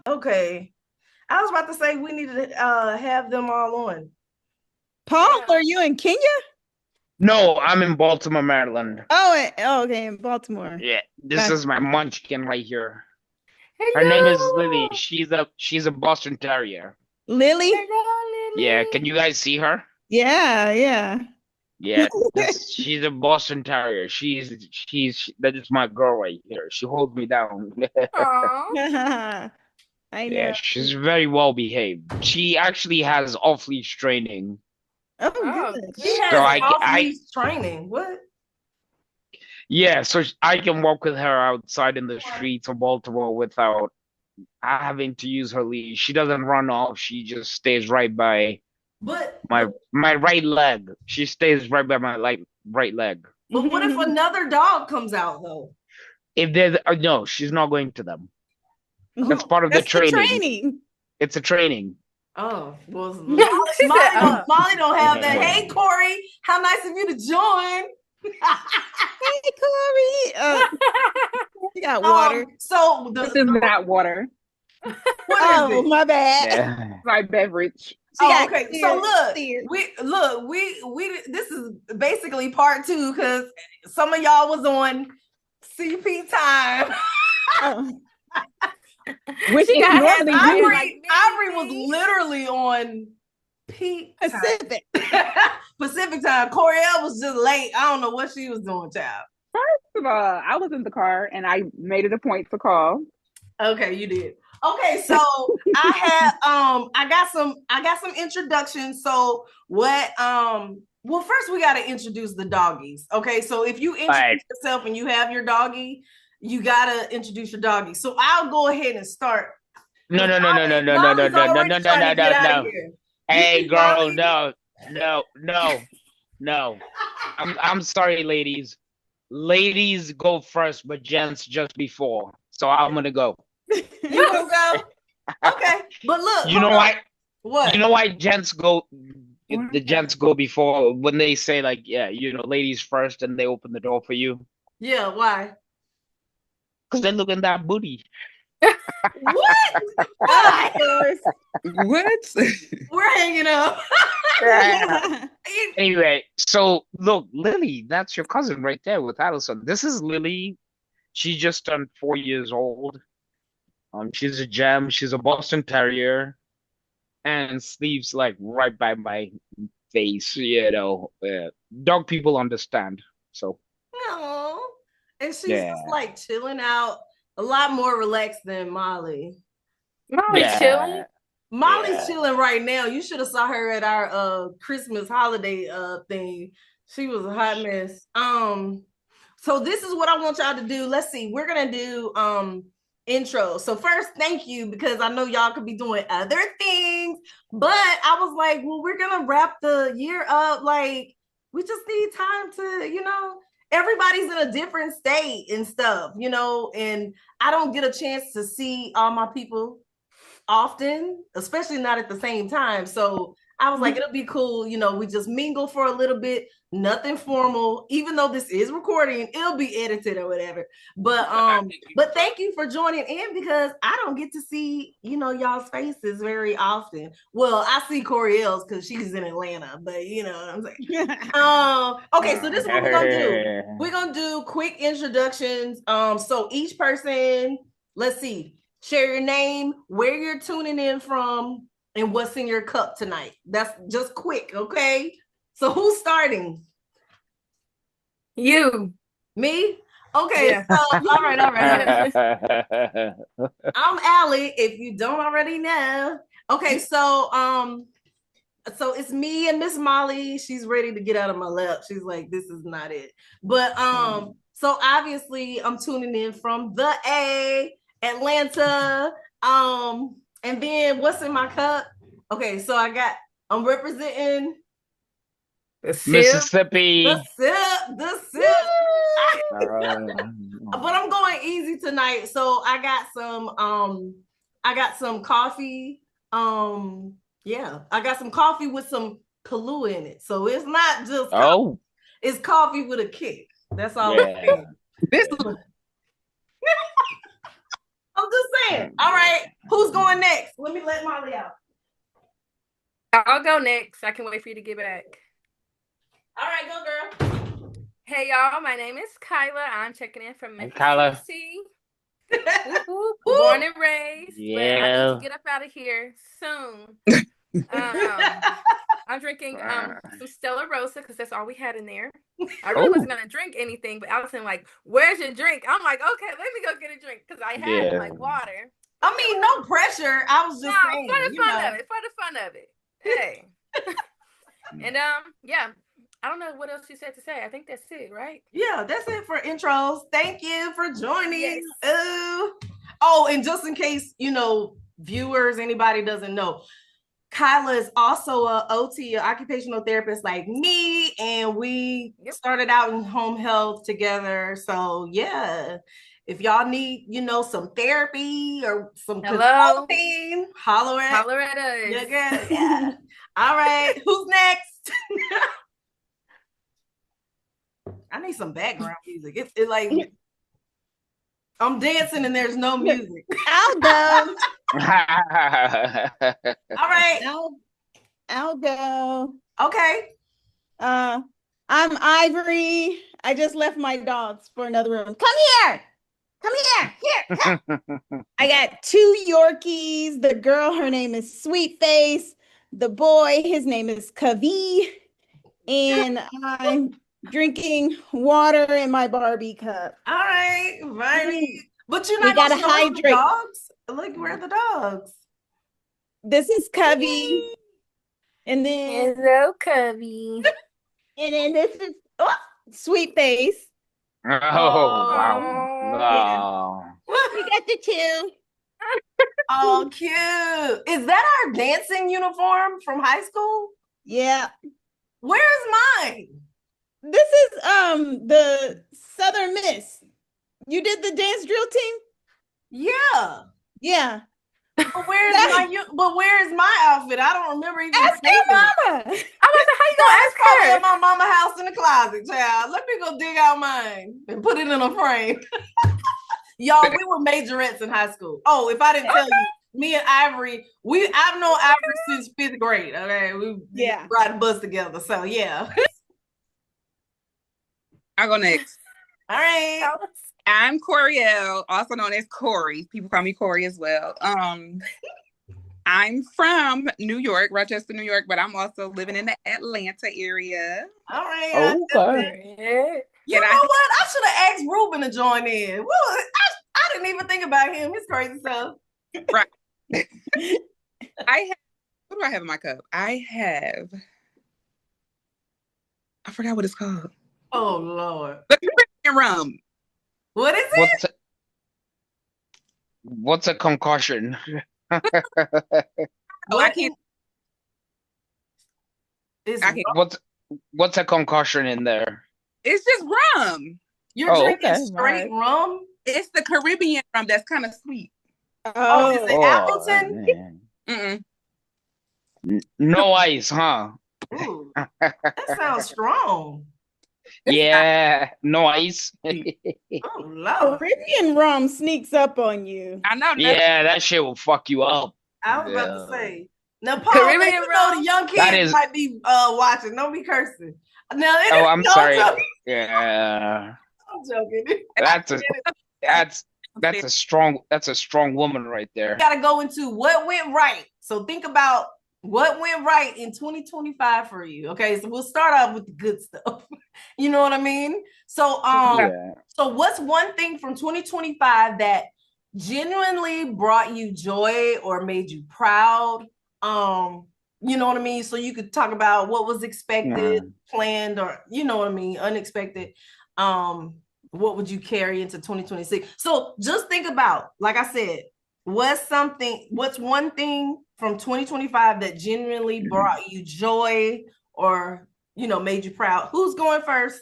Okay. I was about to say we need to have them all on. Paul, are you in Kenya? No, I'm in Baltimore, Maryland. Okay, in Baltimore. Yeah, this Gotcha. is my munchkin right here. Her name is Lily. Hello. She's a Boston Terrier. Lily? Hello, Yeah, Lily. can you guys see her? Yeah. Yeah, this she's a Boston Terrier. She's that is my girl right here. She holds me down. Aw. I Yeah, know. she's very well behaved. She actually has off-leash training. Oh, Oh, good. She So has good. off leash training. What? yeah, so I can walk with her outside in the streets of Baltimore without having to use her leash. She doesn't run off. She just stays right by But my right leg. She stays right by my right leg. but what if another dog comes out though? If there's no, she's not going to them. That's Oh, part of the That's the training. training. It's a training. oh well, She said, oh. Molly don't have that. Hey Corey, how nice of you to join. Hey, Corey. You got water. So This is not water. what is it? My bad. Yeah. My beverage. She got Okay, clear- so look, clear. we this is basically part two because some of y'all was on CP time. Oh. Which She is got normally hands you. like Ivory, me, Ivory was me. literally on peak time. Pacific. Pacific time. Coriel was just late. I don't know what she was doing, child. First of all, I was in the car and I made it a point to call. Okay, you did. Okay, so I got some introductions. So what well first we got to introduce the doggies. Okay, so if you introduce Right. yourself and you have your doggie, you got to introduce your doggie. So I'll go ahead and start. No. Molly's already trying to get out of here. Hey, You, girl, Molly. no. I'm sorry, ladies. Ladies go first, but gents just before. So I'm gonna go. You gonna go? Okay, but look, You know hold on. why? What? You know why gents go? The gents go before when they say like, yeah, ladies first, and they open the door for you Yeah, why? because they're looking at that booty. What? Why? What? We're hanging up. Anyway, so look, Lily, that's your cousin right there with Allison. This is Lily. She just turned 4 years old. She's a gem. She's a Boston Terrier, and sleeps like right by my face. Dog people understand. So No. And she's yeah, just like chilling out, a lot more relaxed than Molly. Molly's chilling. yeah, Molly's yeah. chilling right now. You should have saw her at our Christmas holiday thing. She was a hot mess. So this is what I want y'all to do. Let's see. We're gonna do intro. So first, thank you because I know y'all could be doing other things, but I was like, well, we're gonna wrap the year up. Like, we just need time to, everybody's in a different state and stuff, and I don't get a chance to see all my people often, especially not at the same time. So I was like, it'll be cool, we just mingle for a little bit, nothing formal, even though this is recording, it'll be edited or whatever. But thank you for joining in because I don't get to see, y'all's faces very often. Well, I see Coriel's because she's in Atlanta, but you know what I'm saying. Okay, so this is what we're gonna do. We're gonna do quick introductions. So each person, let's see, share your name, where you're tuning in from, and what's in your cup tonight. That's just quick, okay? So who's starting? You. Me? Okay. Yeah. So, all right. I'm Allie, if you don't already know. Okay, so it's me and Miss Molly. She's ready to get out of my lap. She's like, this is not it. But so obviously I'm tuning in from the A, Atlanta. And then what's in my cup? Okay, so I'm representing The sip. Mississippi. the sip. But I'm going easy tonight. So I got some coffee. Yeah, I got some coffee with some Kahlua in it. So it's not just coffee, it's coffee with a kick. That's all I'm saying. This I'm just saying. All right, who's going next? Let me let Molly out. I'll go next. I can wait for you to get back. All right, go girl. Hey y'all, my name is Kyla. I'm checking in from Hey, Memphis, Kyla. Tennessee. Whoop, whoop. Woo. Born and raised, but I need Yeah. to get up out of here soon. I'm drinking some Stella Rosa because that's all we had in there. I really wasn't gonna drink anything, but Allison like, "Where's your drink?" I'm like, "Okay, let me go get a drink," because I had Yeah. like water. I mean, no pressure. I was just saying, for the you fun know. of it, for the fun of it. Hey, and yeah, I don't know what else you said to say. I think that's it, right? Yeah, that's it for intros. Thank you for joining. Yes. Oh, and just in case, you know, viewers, anybody doesn't know, Kyla is also a OT, a occupational therapist like me, and we started out in home health together. So yeah, if y'all need, you know, some therapy or some consulting, holler at us. Yeah, girl. Yeah. All right, who's next? I need some background music. It's like I'm dancing and there's no music. I'll go. All right. I'll go. Okay. I'm Ivory. I just left my dogs for another room. Come here. Come here. Here. Come. I got 2 Yorkies. The girl, her name is Sweet Face. The boy, his name is Kavi. And I'm drinking water in my Barbie cup. All right, right. But you're We not gonna gotta show us the hydrate. dogs. Look, where are the dogs? This is Cubby. And then hello, Cubby. And then this is Sweet Face. Oh, wow. Yeah. We got the 2. Oh, cute. Is that our dancing uniform from high school? Yeah. Where's mine? This is the Southern Miss. You did the dance drill team? Yeah. Yeah. But where's my outfit? I don't remember even. Ask your mama. I was like, how you gonna ask probably her? in my mama house in the closet, child. Let me go dig out mine and put it in a frame. Y'all, we were majorettes in high school. Oh, if I didn't tell you, me and Ivory, I've known Ivory since 5th grade. Okay, we ride a bus together. So yeah. I'll go next. All right. I'm Coriel, also known as Corey. People call me Corey as well. I'm from New York, Rochester, New York, but I'm also living in the Atlanta area. All right. Okay. You know what? I should have asked Ruben to join in. Well, I didn't even think about him. His crazy stuff. Right. What do I have in my cup? I forgot what it's called. Oh Lord. The Caribbean rum. What is it? What's a concoction? I can't. What's a concoction in there? It's just rum. You're drinking straight rum? It's the Caribbean rum that's kind of sweet. Oh, is it Appleton? No ice, huh? Ooh, that sounds strong. Yeah, no ice. Oh, Lord. Caribbean rum sneaks up on you. I know. Yeah, that shit will fuck you up. I was about to say. Now, Paul, you know the young kids might be watching. Don't be cursing. Now, I'm sorry. Yeah. I'm joking. That's a strong woman right there. Got to go into what went right. So think about what went right in 2025 for you. Okay, so we'll start off with the good stuff. You know what I mean? So so what's one thing from 2025 that genuinely brought you joy or made you proud? You know what I mean? So you could talk about what was expected, planned, or you know what I mean, unexpected. What would you carry into 2026? So just think about, like I said, what's one thing from 2025 that genuinely brought you joy or, you know, made you proud? Who's going first?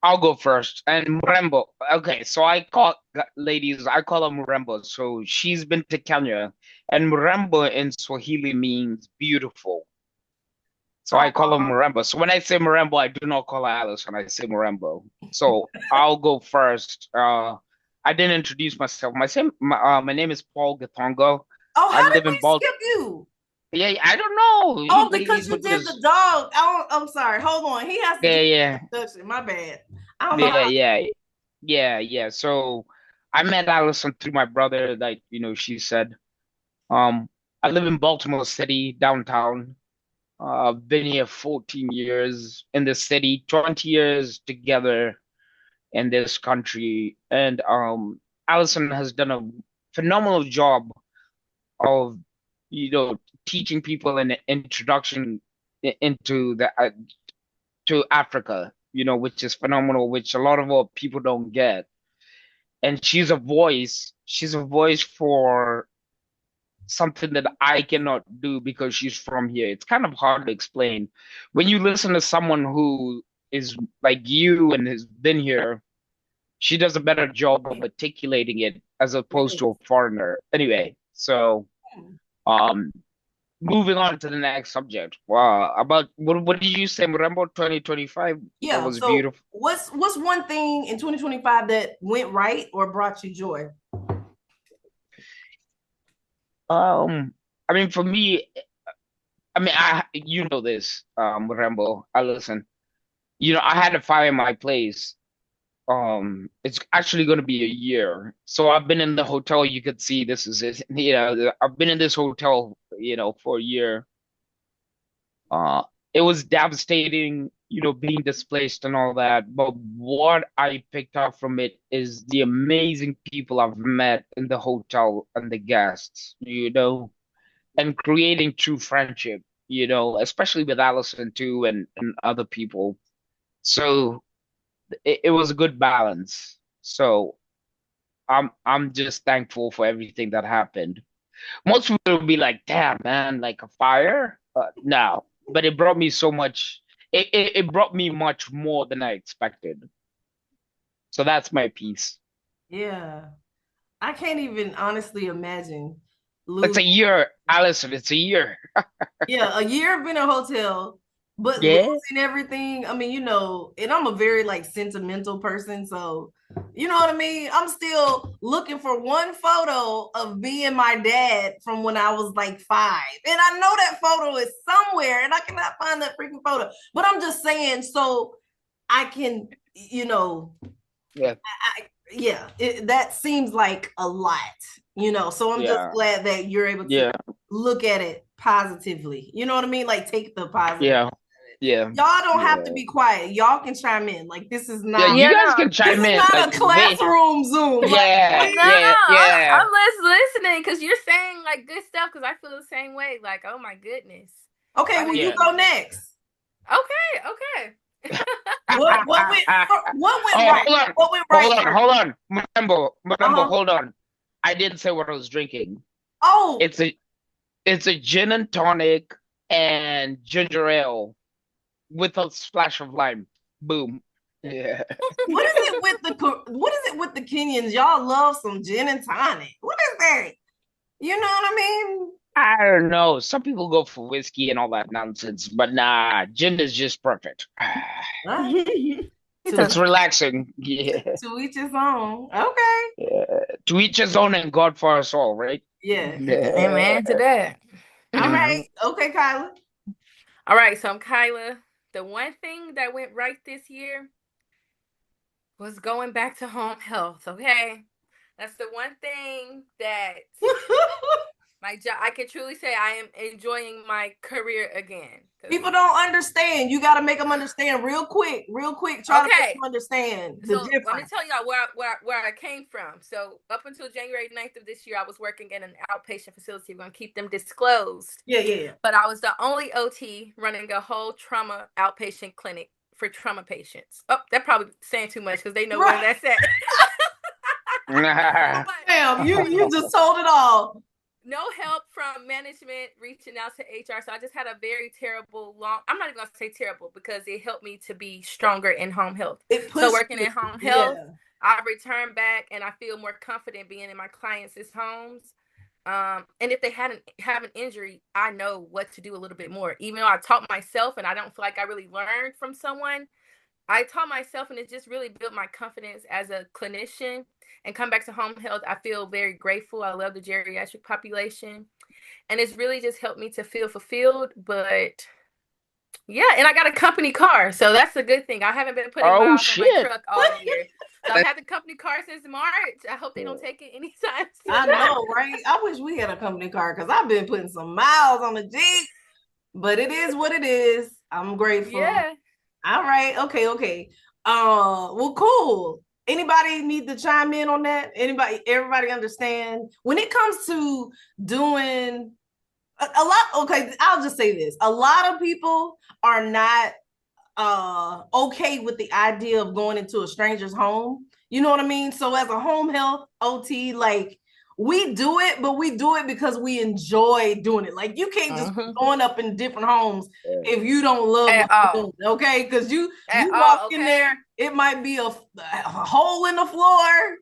I'll go first. And Murembo. Okay, so I call her Murembo. So she's been to Kenya. And Murembo in Swahili means beautiful. So I call her Murembo. So when I say Murembo, I do not call her Alice when I say Murembo. So I'll go first. I didn't introduce myself. My name is Paul Gatongo. Oh, I how did live in we Bal. skip you? Yeah, I don't know. Oh, He's because you with did the this. dog. I'm sorry. Hold on. He has to Yeah, get yeah, introduction. My bad. I don't know yeah, how. yeah, yeah. So I met Allison through my brother. Like she said. Um, I live in Baltimore City, downtown. I've been here 14 years in the city, 20 years together in this country, and Allison has done a phenomenal job of teaching people an introduction into the to Africa, which is phenomenal, which a lot of our people don't get. And she's a voice for something that I cannot do because she's from here. It's kind of hard to explain. When you listen to someone who is like you and has been here, she does a better job of articulating it as opposed to a foreigner. Anyway, so um moving on to the next subject. Wow, about what did you say, Rambo 2025? That Yeah. was So beautiful. what's one thing in 2025 that went right or brought you joy? I mean for me, I mean you know this, Rambo. I listen. I had a fire in my place. It's actually going to be a year. So I've been in the hotel. You could see this is it. I've been in this hotel, for a year. Uh, it was devastating, being displaced and all that. But what I picked up from it is the amazing people I've met in the hotel and the guests, and creating true friendship, especially with Allison too and other people. So it was a good balance. So I'm just thankful for everything that happened. Most people will be like, "Damn, man, like a fire." No, but it brought me so much. It brought me much more than I expected. So that's my piece. Yeah. I can't even honestly imagine It's a losing. year, Allison. It's a year. Yeah, a year of being in a hotel, but Yeah, losing everything. I mean, and I'm a very like sentimental person, so you know what I mean. I'm still looking for one photo of me and my dad from when I was like 5, and I know that photo is somewhere, and I cannot find that freaking photo. But I'm just saying, so I can, yeah, yeah, that seems like a lot, So I'm just yeah, glad that you're able to yeah, look at it positively. You know what I mean? Like take the positive. yeah, yeah, Y'all don't have to yeah. be quiet. Y'all can chime in. Like this is Yeah, not you Yeah, guys no, can this chime is in. not Like, a classroom Zoom. Like, yeah, no, yeah, yeah. I'm just listening because you're saying like good stuff because I feel the same way. Like, oh my goodness. okay, well you Yeah. go next. Okay, okay. What went Oh, right? hold on. What went Hold right on. for Hold on. Remember, uh-huh. hold on. I didn't say what I was drinking. Oh, It's a it's a gin and tonic and ginger ale with a splash of lime. Boom. Yeah. what is it with the Kenyans? Y'all love some gin and tonic. What is that? You know what I mean? I don't know. Some people go for whiskey and all that nonsense, but nah, gin is just perfect. What? He To It's talking. relaxing. Yeah. to each his own. Okay. Yeah. To each his own and God for us all, right? Yeah. Yeah. Amen to that. All Mhm. right. Okay, Kyla. All right, so I'm Kyla. The one thing that went right this year was going back to home health. Okay, that's the one thing that my job. I can truly say I am enjoying my career again. People don't understand. You got to make them understand real quick. Real quick. Try to make Okay, them understand the so let me difference. tell y'all where I came from. So up until January 9th of this year, I was working in an outpatient facility. We're gonna keep them disclosed. Yeah, yeah, yeah. But I was the only OT running a whole trauma outpatient clinic for trauma patients. Oh, that probably saying too much because they know where Right. that's at. but, Damn, you but you just told it all. no help from management reaching out to HR. So I just had a very terrible I'm not even gonna say terrible because it helped me to be stronger in home health. It So pushed working you. in home health, Yeah. I returned back and I feel more confident being in my clients' homes. And if they have an injury, I know what to do a little bit more. Even though I taught myself and I don't feel like I really learned from someone, I taught myself, and it just really built my confidence as a clinician. And come back to home health, I feel very grateful. I love the geriatric population, and it's really just helped me to feel fulfilled. But yeah, and I got a company car, so that's a good thing. I haven't been putting Oh miles on my shit. truck all year. So I've had the company car since March. I hope they don't take it anytime soon. I know, right? I wish we had a company car because I've been putting some miles on the Jeep, but it is what it is. I'm grateful. Yeah. All right. Okay. Well, cool. Anybody need to chime in on that? Everybody understand when it comes to doing a lot. Okay, I'll just say this. A lot of people are not okay with the idea of going into a stranger's home. You know what I mean? So as a home health OT, like we do it, but we do it because we enjoy doing it. Like you can't just be going up in different homes if you don't love At what you're doing, okay? Because you walk in there, it might be a hole in the floor.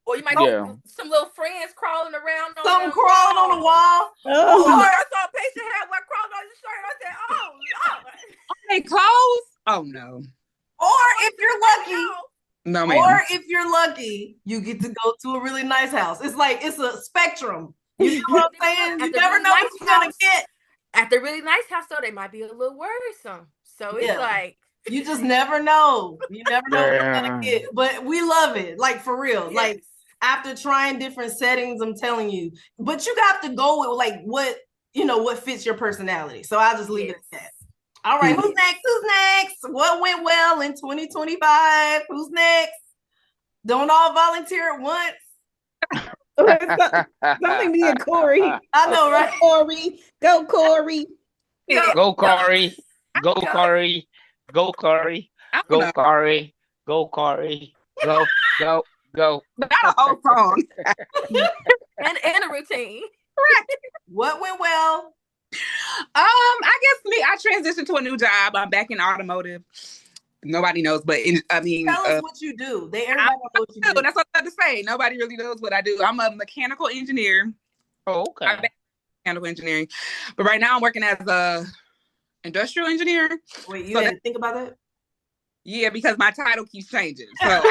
Or you might get some little friends crawling around. Something crawling on the wall. Oh, I saw a patient had one crawling on his shirt. I said, "Oh Lord, are they clothes? Oh no." Or if you're lucky, no, ma'am. Or if you're lucky, you get to go to a really nice house. It's like it's a spectrum. You know what I'm saying? You never know what you're gonna get. At the really nice house, though, they might be a little worrisome. So it's like you just never know. You never know what you're gonna get. But we love it, like for real. Yes. Like after trying different settings, I'm telling you. But you got to go with like what fits your personality. So I'll just leave it at that. All right, who's next? What went well in 2025? Who's next? Don't all volunteer at once. Something me and Corey. I know, right? Corey. Go, Corey. Go, Corey. Go, Corey. Go, Corey. Go, Corey. Go, Corey. Go. Not a whole song. and a routine. Correct. What went well? I guess I transitioned to a new job. I'm back in automotive. Nobody knows, but tell us what you do. Everybody knows what you do. That's what I have to say. Nobody really knows what I do. I'm a mechanical engineer. Oh, okay. I'm mechanical engineering, but right now I'm working as a industrial engineer. Wait, you had to think about that? Yeah, because my title keeps changing. So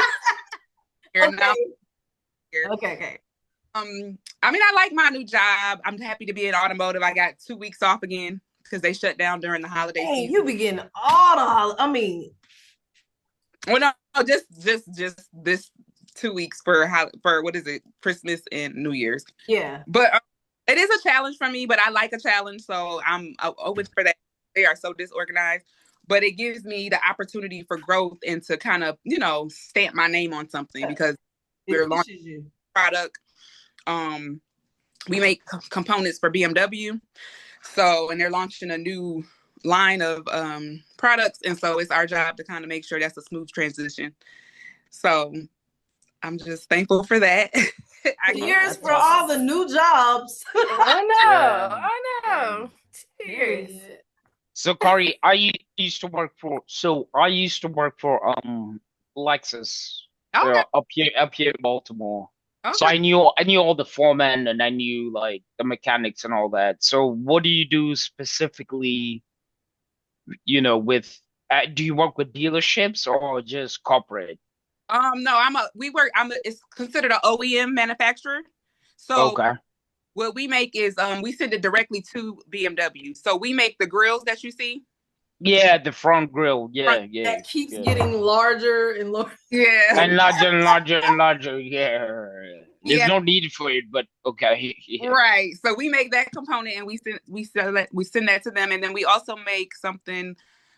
okay. I like my new job. I'm happy to be in automotive. I got 2 weeks off again because they shut down during the holiday season. You be getting all the well, no, just this 2 weeks for what is it, Christmas and New Year's. Yeah, but it is a challenge for me. But I like a challenge, so I'm open for that. They are so disorganized, but it gives me the opportunity for growth and to kind of stamp my name on something because we're launching product. We make components for BMW, and they're launching a new line of products, and so it's our job to kind of make sure that's a smooth transition. So I'm just thankful for that. Cheers for all the new jobs. I know. Cheers. So Corey, I used to work for Lexus up here in Baltimore. Okay. So I knew all the foremen and I knew like the mechanics and all that. So what do you do specifically? With do you work with dealerships or just corporate? No, it's considered an OEM manufacturer. So what we make is we send it directly to BMW. So we make the grills that you see. Yeah, the front grill. Yeah. That keeps getting larger and larger. Yeah. And larger and larger. Yeah. There's no need for it, but okay. Yeah. Right. So we make that component and we send that to them. And then we also make something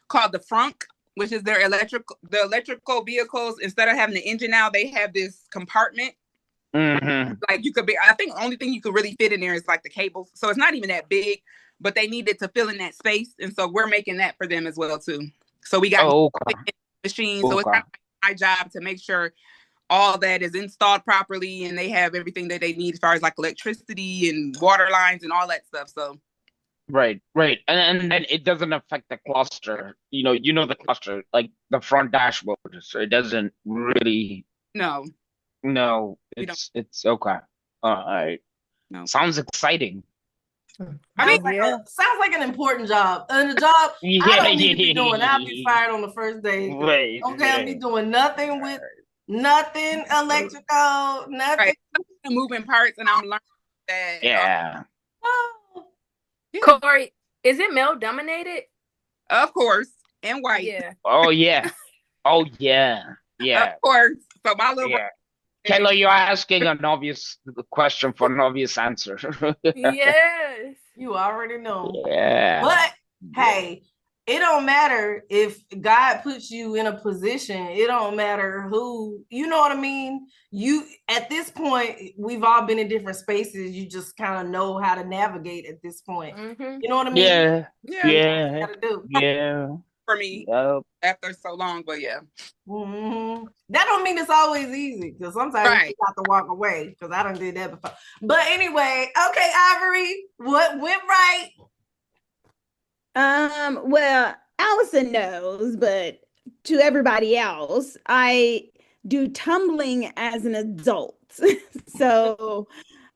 called the frunk, which is the electrical vehicles. Instead of having the engine out, they have this compartment. Mm-hmm. Like I think the only thing you could really fit in there is like the cables. So it's not even that big, but they needed to fill in that space. And so we're making that for them as well too. So we got machines. So it's kind of my job to make sure all that is installed properly and they have everything that they need as far as like electricity and water lines and all that stuff. So right. And then it doesn't affect the cluster. The cluster, like the front dashboard. So it doesn't really No, it's okay. All right. No. Sounds exciting. I mean, Sounds like an important job. And a job I don't need to be doing. I'll be fired on the first day. Right. Okay, I'll be doing nothing with nothing electrical, nothing. right. Moving parts, and I'm learning that. Yeah. Corey, is it male dominated? Of course, and white. Yeah. Oh yeah. Oh yeah. Yeah. Of course. So my little Yeah. Kayla, you're asking an obvious question for an obvious answer. Yes. You already know. Yeah. But hey, it don't matter if God puts you in a position. It don't matter who, you know what I mean? You at this point, we've all been in different spaces. You just kind of know how to navigate at this point. Mm-hmm. You know what I mean? Yeah. Yeah. Yeah. Gotta do. Yeah. for me Yep. after so long, but yeah. Mm-hmm. That don't mean it's always easy because sometimes Right. you have to walk away because I done did that before. But anyway, okay, Ivory, what went right? Well, Allison knows, but to everybody else, I do tumbling as an adult. So,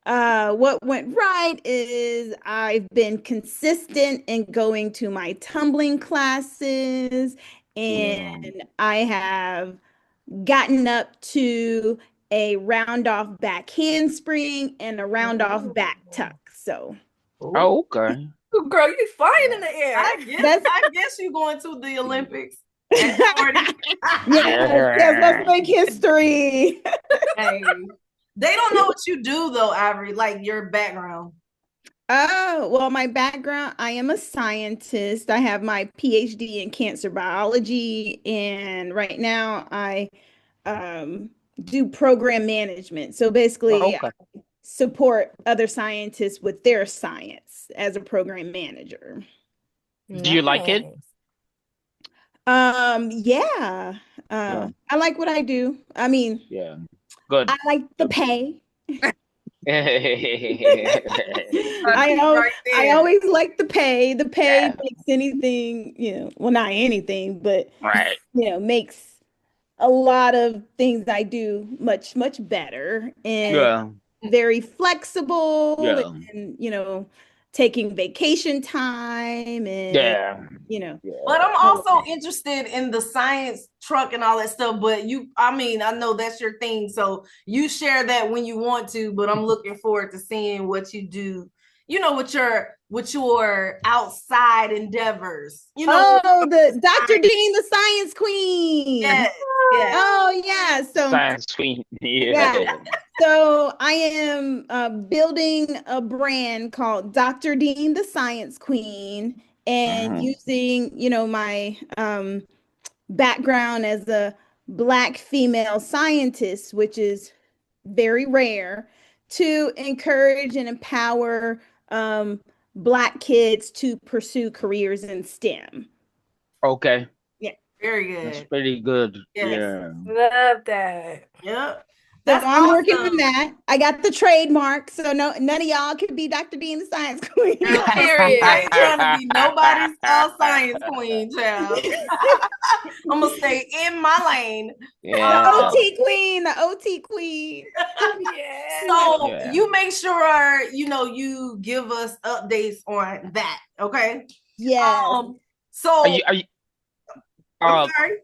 what went right is I've been consistent in going to my tumbling classes, and I have gotten up to a round off back handspring and a round off back tuck. So, Oh, okay. Ooh, girl, you flying in the air. I guess you going to the Olympics at 40. yes, let's make history. Hey, they don't know what you do though, Ivory, like your background. Oh, well, my background, I am a scientist. I have my PhD in cancer biology, and right now I do program management. So basically, Okay. I support other scientists with their science as a program manager. Do you like it? Yeah. Yeah. I like what I do. I mean, Yeah. Good. I like the pay. Right I always like the pay. The pay Yeah. makes anything, well, not anything, but Right. makes a lot of things I do much, much better and Yeah. very flexible Yeah. and, taking vacation time and, Yeah. But I'm all of also that. interested in the science truck and all that stuff. But I know that's your thing. So you share that when you want to, but I'm looking forward to seeing what you do, with your outside endeavors. Oh, the Dr. Dean, the science queen. Yes. Yeah. Oh, yeah. So Science queen. yeah. So I am building a brand called Dr. Dean, the Science Queen, and using, my background as a Black female scientist, which is very rare, to encourage and empower Black kids to pursue careers in STEM. Okay. Yeah. Very good. That's pretty good. Yes. Yeah. Love that. Yep. So That's I'm working awesome. on that. I got the trademark, so none of y'all can be Dr. Dean the Science Queen. Period. I ain't trying to be nobody's science queen, child. I'm gonna stay in my lane. Yeah. OT Queen, the OT Queen. Yeah. So Yeah. you make sure you give us updates on that, okay? Yes. So Are you I'm sorry.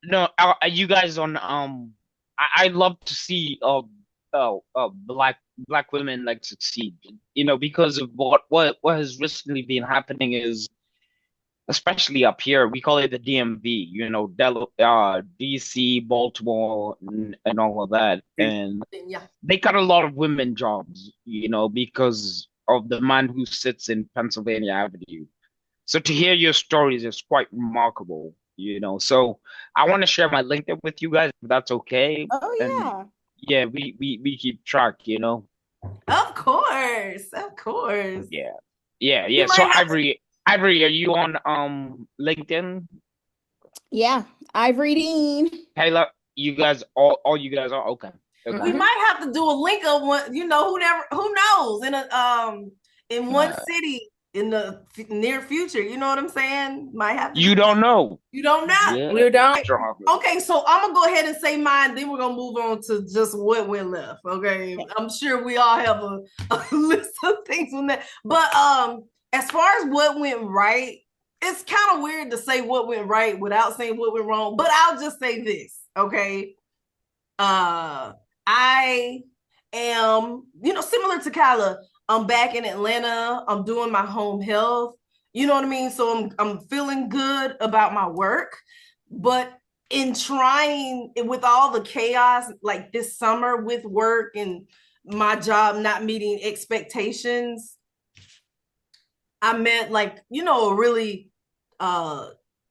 no, are you guys on I love to see black women like succeed, because of what has recently been happening is, especially up here, we call it the DMV, DC, Baltimore, and all of that. And Yeah. they got a lot of women jobs, because of the man who sits in Pennsylvania Avenue. So to hear your stories is quite remarkable, So I want to share my LinkedIn with you guys, if that's okay. Oh, And yeah. yeah, we keep track, Of course. Of course. Yeah. Yeah. You So might have Ivory, are you on LinkedIn? Yeah. Ivory Dean. Taylor, you guys, all you guys are okay. We might have to do a link of one, who knows, in one city in the near future. You know what I'm saying? Might have to. You don't know. You don't know. Yeah. You don't. Okay, so I'm gonna go ahead and say mine. Then we're gonna move on to just what went left. Okay, I'm sure we all have a list of things on that. But as far as what went right, it's kind of weird to say what went right without saying what went wrong. But I'll just say this. Okay, I am, similar to Kyla. I'm back in Atlanta. I'm doing my home health. You know what I mean? So I'm feeling good about my work, but in trying with all the chaos like this summer with work and my job not meeting expectations, I met a really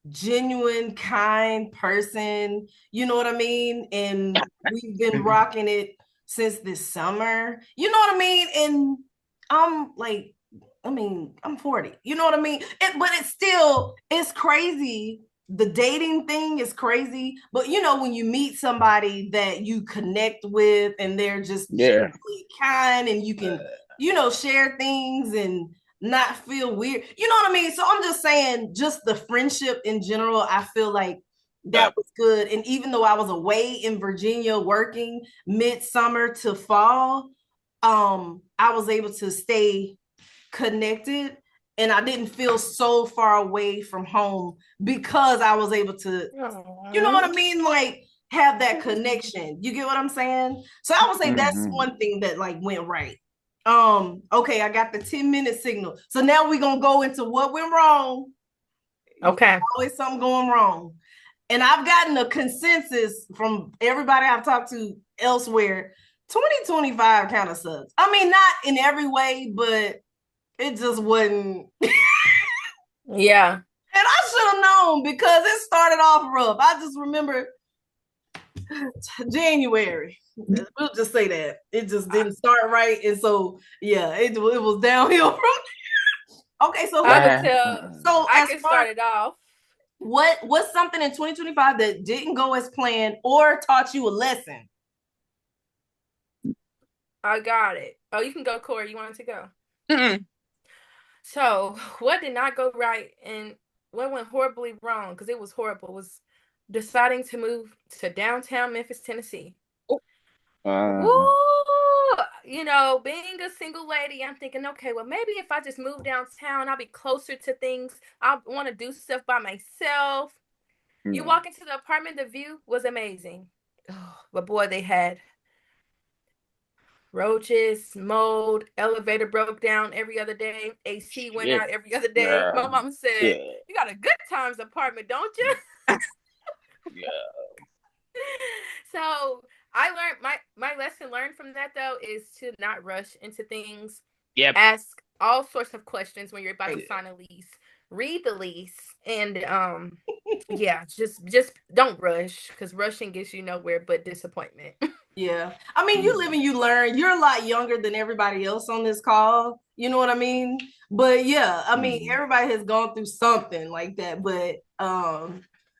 genuine, kind person, you know what I mean? And we've been rocking it since this summer, you know what I mean? And I'm 40, you know what I mean? But it's crazy. The dating thing is crazy, but when you meet somebody that you connect with and they're just genuinely kind and you can, share things and not feel weird. You know what I mean? So I'm just saying, just the friendship in general, I feel like that was good. And even though I was away in Virginia working midsummer to fall, I was able to stay connected and I didn't feel so far away from home because I was able to, you know what I mean? Like have that connection. You get what I'm saying? So I would say that's one thing that went right. Okay, I got the 10-minute signal. So now we're gonna go into what went wrong. Okay. Always something going wrong. And I've gotten a consensus from everybody I've talked to elsewhere. 2025 kind of sucks. I mean, not in every way, but it just wasn't. Yeah. And I should have known because it started off rough. I just remember January. We'll just say that. It just didn't start right. And so, yeah, it was downhill from there. Okay, so I can start it off. What's something in 2025 that didn't go as planned or taught you a lesson? I got it. Oh, you can go, Corey. You wanted to go? Mm-mm. So, what did not go right and what went horribly wrong, because it was horrible, was deciding to move to downtown Memphis, Tennessee. Woo! Being a single lady, I'm thinking, okay, well, maybe if I just move downtown, I'll be closer to things. I'll want to do stuff by myself. You walk into the apartment, the view was amazing. Oh, but boy, they had roaches, mold, elevator broke down every other day, AC went out every other day. My mom said, you got a good times apartment, don't you? So I learned my lesson learned from that though is to not rush into things. Ask all sorts of questions when you're about to sign a lease. Read the lease and just don't rush, because rushing gets you nowhere but disappointment. Yeah. I mean, you live and you learn. You're a lot younger than everybody else on this call. You know what I mean? But yeah, I mean, everybody has gone through something like that. But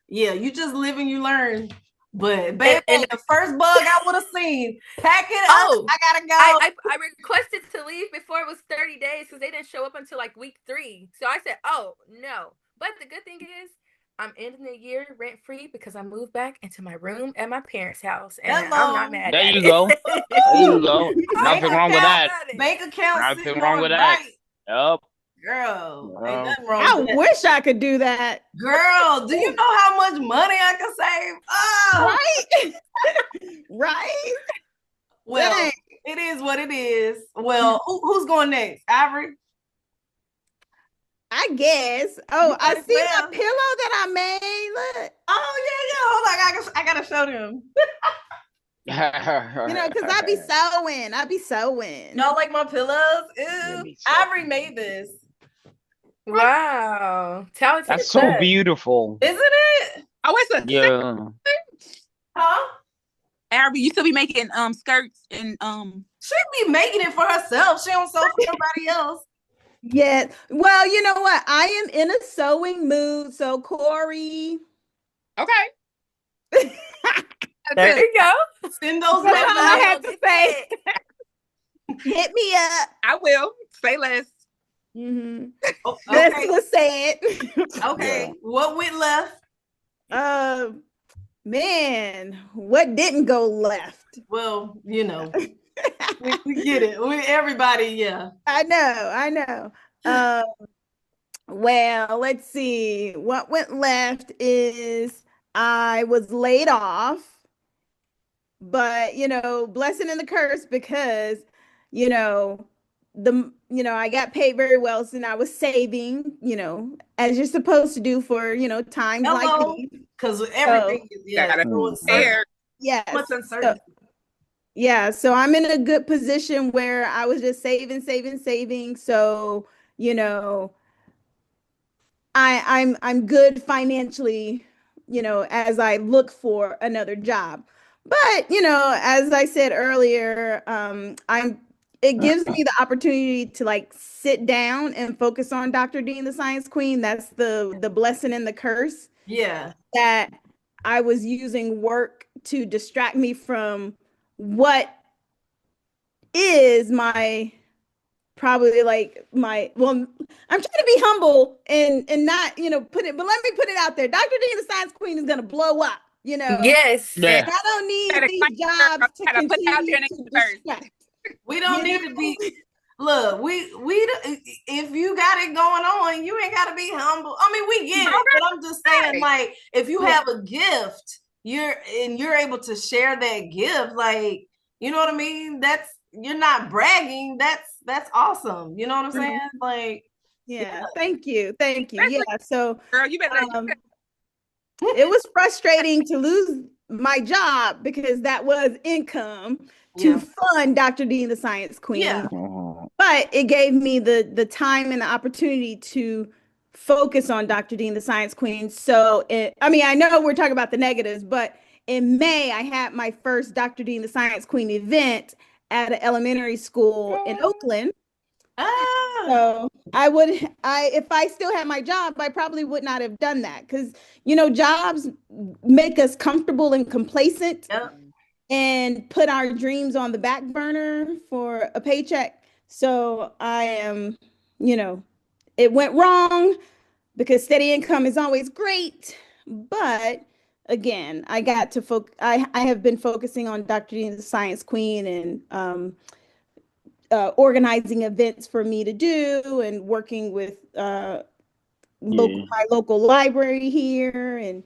yeah, you just live and you learn. But baby, and the first bug I would have seen, pack it up. I gotta go. I requested to leave before it was 30 days because they didn't show up until like week 3. So I said, oh no. But the good thing is I'm ending the year rent free because I moved back into my room at my parents' house, and I'm not mad at it. There you go. Nothing wrong with that. Bank account. Nothing wrong with that. Yep. Girl, ain't nothing wrong I with that. wish I could do that. Girl, do you know how much money I can save? Oh. Right? Right? Well, dang. It is what it is. Well, who's going next? Ivory? I guess. Oh, I see my pillow that I made. Look. Oh, yeah. Hold on. I gotta show them. Because I be sewing. Y'all like my pillows? Ew. Ivory made this. Wow. That's so beautiful. Isn't it? Oh, it's a huh? Ivory, you still be making skirts and she be making it for herself. She don't sew for nobody else. Yeah. Well, you know what? I am in a sewing mood. So Corey. Okay. There you go. Send those That's all I have to say. Hit me up. I will. Say less. Mm-hmm. Oh, okay. Let's say it. Okay. Yeah. What went left? Man, what didn't go left? Well, you know, we get it. Everybody, yeah. I know. Well, let's see. What went left is I was laid off, but blessing and the curse because you know I got paid very well, so I was saving, as you're supposed to do for times like Hello, these. because So everything is Gotta so uncertain. prepare. yes, Much so uncertainty. yeah, so I'm in a good position where I was just saving. So you know I'm good financially, as I look for another job. But, as I said earlier, it gives me the opportunity to like sit down and focus on Dr. Dean, the Science Queen. That's the blessing and the curse, Yeah. that I was using work to distract me from what is my probably like my well, I'm trying to be humble and not put it, but let me put it out there. Dr. D, the Science Queen, is gonna blow up, Yes. and Yeah. I don't need Gotta claim these it, girl. jobs to Gotta put it out continue there in the to universe. distract. We don't You need to be. Look, if you got it going on, you ain't got to be humble. I mean, we get it, but I'm just saying, Right. like, if you Yeah. have a gift, you're able to share that gift, like, you know what I mean? You're not bragging. That's awesome. You know what I'm saying? Like, Yeah, thank you. Yeah, Especially, so girl, you better. um it was frustrating to lose my job because that was income to yeah, fund Dr. Dean, the Science yeah, Queen. Mhm. But it gave me the time and the opportunity to focus on Dr. Dean, the Science Queen. So I mean, I know we're talking about the negatives, but in May, I had my first Dr. Dean, the Science Queen event at an elementary school in Oakland. ah, So if I still had my job, I probably would not have done that because, jobs make us comfortable and complacent yeah. and put our dreams on the back burner for a paycheck. So I am, it went wrong because steady income is always great. But again, I got to I have been focusing on Dr. Dean, the Science Queen, and organizing events for me to do and working with Yeah. my local library here, and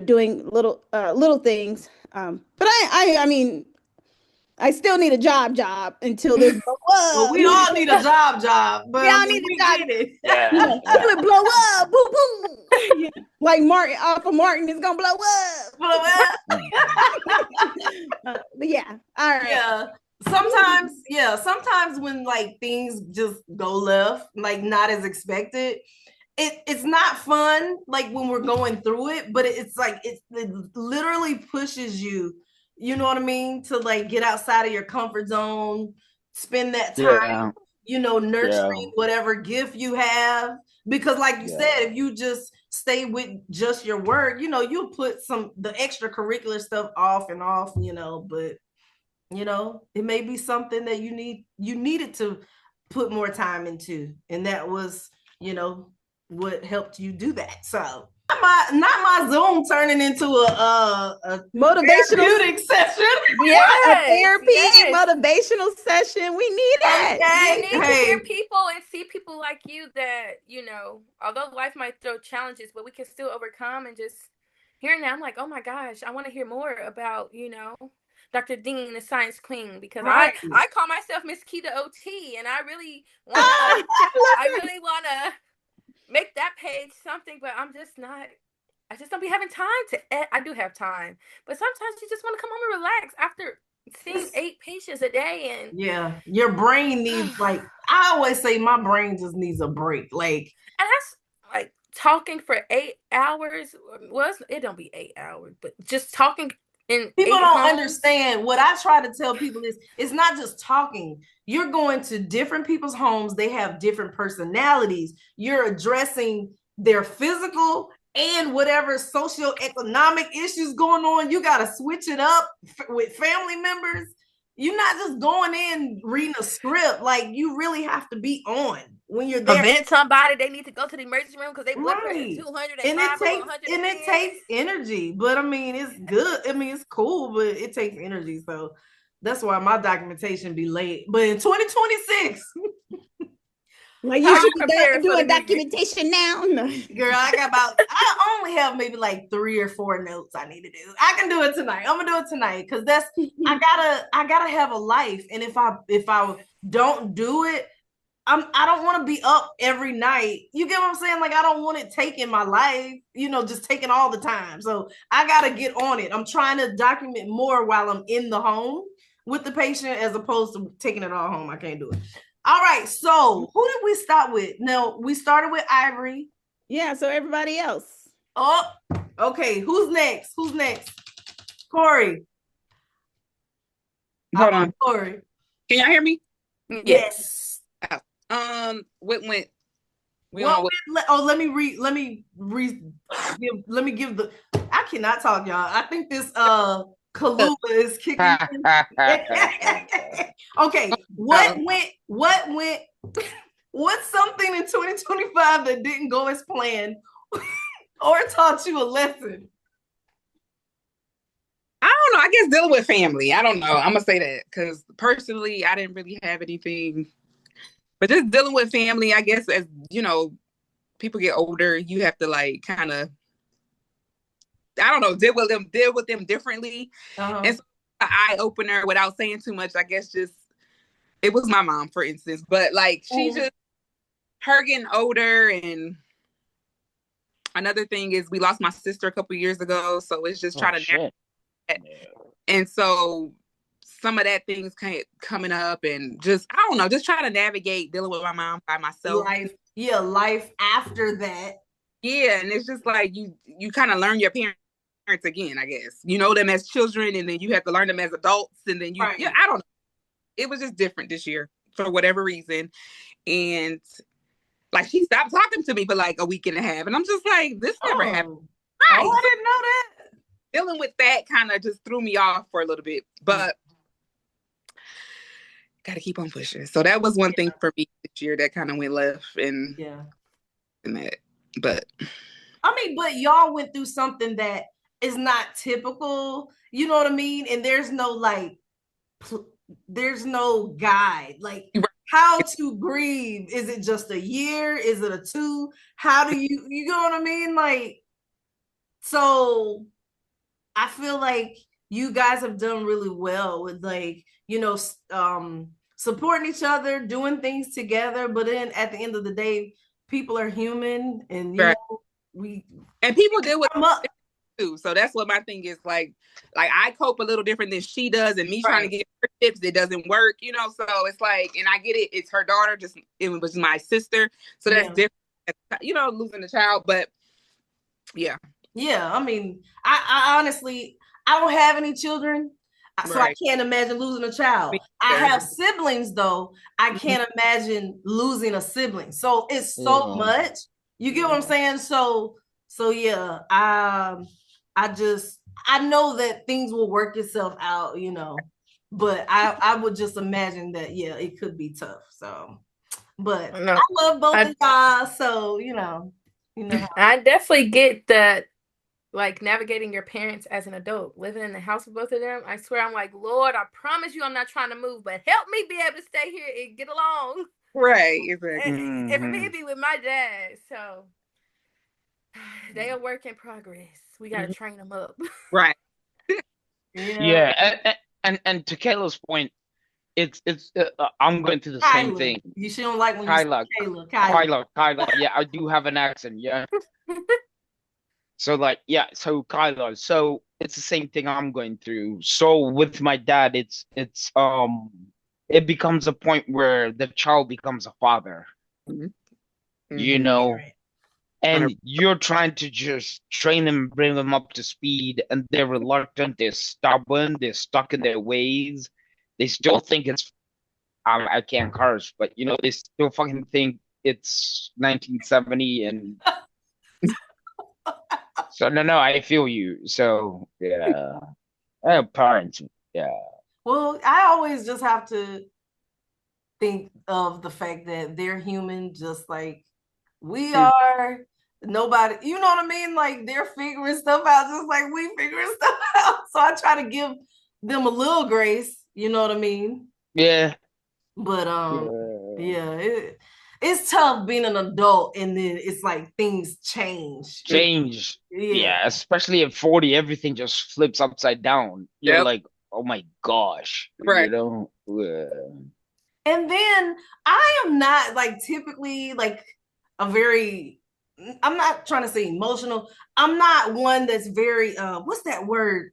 doing little things. But I mean, I still need a job until this blow Well, up. we all need a job, but We I all mean, need a we job, get it. Yeah. until it blow up. Boom, boom. Yeah. Like Martin, off of Martin, is gonna blow but yeah, all right. Yeah. Sometimes when like things just go left, like not as expected, it's not fun like when we're going through it, but it's like it literally pushes you, you know what I mean, to like get outside of your comfort zone, spend that time, Yeah. Yeah. nurturing whatever gift you have. Because like you Yeah. said, if you just stay with just your work, you'll put the extracurricular stuff off and off, but it may be something that you needed to put more time into, and that was what helped you do that. So not my Zoom turning into a Motivational, therapeutic session. a Yes. therapy Yes. motivational session. We need it. You Okay, need to hear hey, people and see people like you that, although life might throw challenges, but we can still overcome. And just hearing that, I'm like, oh my gosh, I want to hear more about, Dr. Dean, the Science Queen, because right. I call myself Miss Keita OT, and Ah, I really wanna make that page something, but I'm just not. I just don't be having time to. I do have time, but sometimes you just want to come home and relax after seeing 8 patients a day, and Yeah, your brain needs, like, I always say my brain just needs a break. Like, that's like talking for 8 hours. Well, it don't be 8 hours, but just talking in people 8 homes. don't understand. What I try to tell people is it's not just talking. You're going to different people's homes. They have different personalities. You're addressing their physical and whatever socioeconomic issues going on. You got to switch it up with family members. You're not just going in reading a script. Like, you really have to be on. when you're there, prevent somebody, they need to go to the emergency room because they blood pressure right? 200 And it takes 110. and it takes energy, but I mean, it's good. I mean, it's cool, but it takes energy. So that's why my documentation be late. But in 2026, Like, How you you should be preparing for doing the new year? documentation now. No. girl, I only have maybe like 3 or 4 notes I need to do. I can do it tonight. I'm gonna do it tonight because that's I gotta have a life. And if I don't do it, I don't want to be up every night. You get what I'm saying? Like, I don't want it taking my life, just taking all the time. So I got to get on it. I'm trying to document more while I'm in the home with the patient as opposed to taking it all home. I can't do it. All right. So who did we start with? No, we started with Ivory. Yeah, so everybody else. Oh, okay. Who's next? Who's next? Corey. Hold on. Corey. Can y'all hear me? Yes. What went? Let me give the. I cannot talk, y'all. I think this Kahlua is kicking in. Okay, what went? What's something in 2025 that didn't go as planned or taught you a lesson? I don't know. I guess dealing with family. I don't know. I'm gonna say that because personally, I didn't really have anything, but just dealing with family. I guess as people get older, you have to like kind of, I don't know, deal with them differently. And so an eye opener without saying too much. I guess just it was my mom, for instance, but like she just her getting older, and another thing is we lost my sister a couple years ago, so it's just trying to. And so some of that things coming up, and just I don't know, just trying to navigate dealing with my mom by myself. Life after that. Yeah, and it's just like you kind of learn your parents again, I guess. You know them as children, and then you have to learn them as adults, and then I don't know. It was just different this year for whatever reason, and like she stopped talking to me for like a week and a half, and I'm just like, this never happened. Right. Oh, I didn't know that. Dealing with that kind of just threw me off for a little bit, but got to keep on pushing. So that was one thing for me this year that kind of went left, and that. But I mean, but y'all went through something that is not typical. You know what I mean? And there's no there's no guide like how to grieve. Is it just a year? Is it a 2? How do you know what I mean? Like, so I feel like you guys have done really well with like, supporting each other, doing things together. But then at the end of the day, people are human, and people deal with too. So that's what my thing is. Like I cope a little different than she does, and me trying to get her tips, it doesn't work, So it's like, and I get it. It's her daughter. Just it was my sister, so that's different. Losing a child, but yeah. I mean, I honestly, I don't have any children, so I can't imagine losing a child. I have siblings, though. I can't imagine losing a sibling. So it's so much. You get what I'm saying? So yeah, I know that things will work itself out, but I would just imagine that, it could be tough. So, but I love both of y'all. So, I definitely get that. Like navigating your parents as an adult, living in the house with both of them. I swear, I'm like, Lord, I promise you I'm not trying to move, but help me be able to stay here and get along. Right, exactly. And for me to be with my dad. So they are work in progress. We got to train them up. Right. Yeah. And to Kayla's point, it's I'm going through the same thing. You don't like when Kyla. you say Kyla. Yeah, I do have an accent. Yeah. So Kyla, so it's the same thing I'm going through. So with my dad, it becomes a point where the child becomes a father. And you're trying to just train them, bring them up to speed, and they're reluctant, they're stubborn, they're stuck in their ways. They still think I can't curse, but they still fucking think it's 1970 and so no, I feel you. So yeah, parents, yeah. Well, I always just have to think of the fact that they're human just like we Mm. are. Nobody, you know what I mean? Like they're figuring stuff out just like we figuring stuff out. So I try to give them a little grace, you know what I mean? Yeah. But Yeah. yeah, it's tough being an adult and then it's like things change. Change. Yeah. Yeah, especially at 40, everything just flips upside down. You're Yep. like, oh my gosh, Right. Yeah. And then I am not like typically like a very, I'm not trying to say emotional. I'm not one that's very what's that word?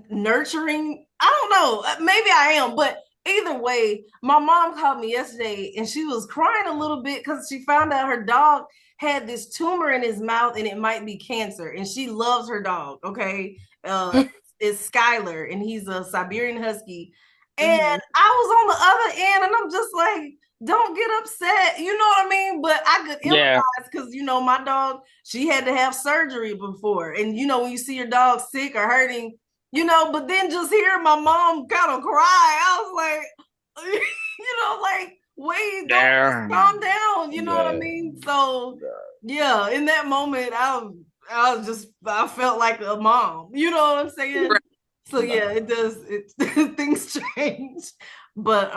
Nurturing. I don't know. Maybe I am, but either way, my mom called me yesterday and she was crying a little bit because she found out her dog had this tumor in his mouth and it might be cancer. And she loves her dog. Okay. It's Skylar and he's a Siberian Husky. And I was on the other end and I'm just like, don't get upset. You know what I mean? But I could Yeah. empathize because, you know, my dog, she had to have surgery before. And, you know, when you see your dog sick or hurting, you know, but then just hearing my mom kind of cry, I was like, you know, like, wait, don't calm down. You know what I mean? So, yeah, in that moment, I felt like a mom. You know what I'm saying? Right. So yeah, it does. Things change, but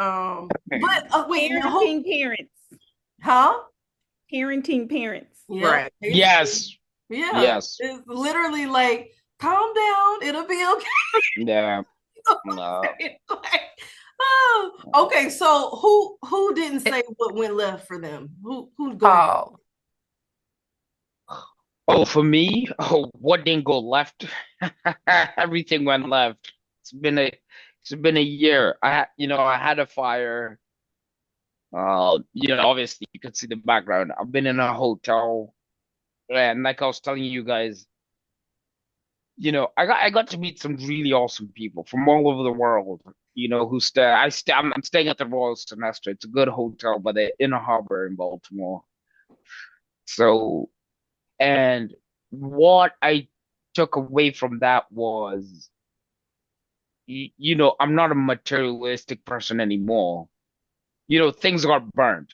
wait, Parenting parents. huh? Parenting parents. Yeah. Right. Yes. Yeah. Yes. It's literally like, calm down. It'll be okay. Yeah. No. Oh, okay. So who didn't say what went left for them? Who go? Oh, Oh, for me, what didn't go left? Everything went left. It's been a year. I had a fire. Obviously you could see the background. I've been in a hotel, and like I was telling you guys, I got to meet some really awesome people from all over the world. Who stay. I'm staying at the Royal Semester. It's a good hotel by the Inner Harbor in Baltimore. So, and what I took away from that was, I'm not a materialistic person anymore. Things got burned,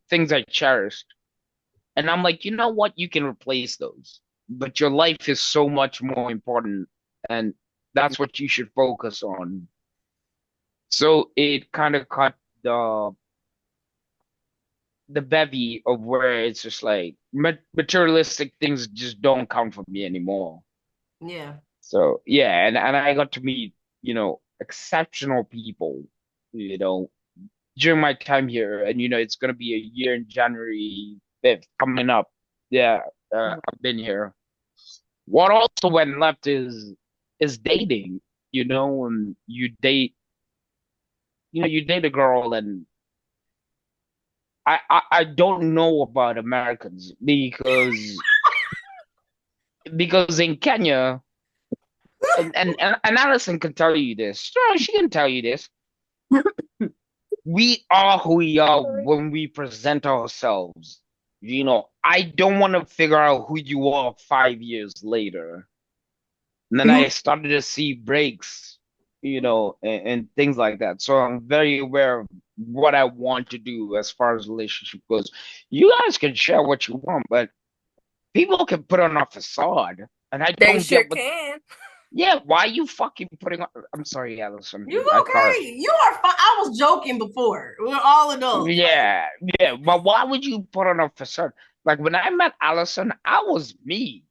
things I cherished. And I'm like, you know what? You can replace those, but your life is so much more important, and that's what you should focus on. So it kind of cut the bevy of where it's just like materialistic things just don't count for me anymore. Yeah. So yeah, and I got to meet, exceptional people, you know, during my time here, and it's gonna be a year in January 5th coming up. Yeah, I've been here. What also went left is dating, and you date a girl, and I don't know about Americans because in Kenya, and Allison can tell you this. No, she can tell you this. We are who we are when we present ourselves. I don't want to figure out who you are 5 years later. And then I started to see breaks, and things like that. So I'm very aware of what I want to do as far as relationship goes. You guys can share what you want, but people can put on a facade, and I they don't sure get what. can. Yeah, why you fucking putting on? I'm sorry, Allison. You I okay? cursed. You are fine. I was joking before. We're all adults. Yeah, yeah, but why would you put on a facade? Like when I met Allison, I was me,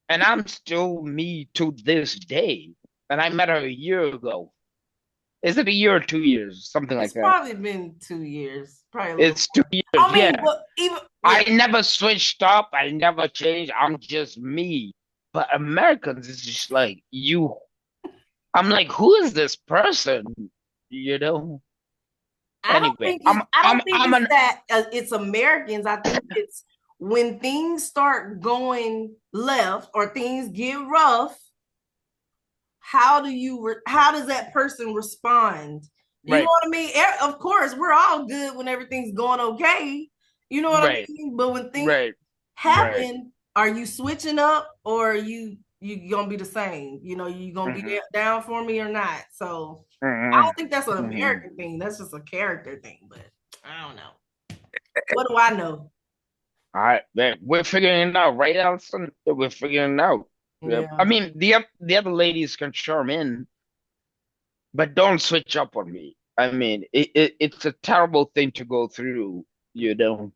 and I'm still me to this day. And I met her a year ago. Is it a year or 2 years? Something like It's that. probably been 2 years. Probably a little It's more. 2 years, I mean, yeah. but even I never switched up. I never changed. I'm just me. But Americans, it's just like you. I'm like, who is this person? You know? Anyway, I don't think I'm it's an that it's Americans. I think it's when things start going left or things get rough. How does that person respond? You know right, what I mean? Of course, we're all good when everything's going okay. You know what I right, mean? But when things right, right. happen, are you switching up or are you you gonna be the same. You know, you gonna Mhm. be down for me or not. So I Mhm. don't think that's an Mhm. American thing. That's just a character thing. But I don't know. What do I know? All right, man, we're figuring it out, right, Allison? We're figuring it out. Yeah. I Yeah. mean, the other ladies can charm in, but don't switch up on me. I mean, it's a terrible thing to go through, you know.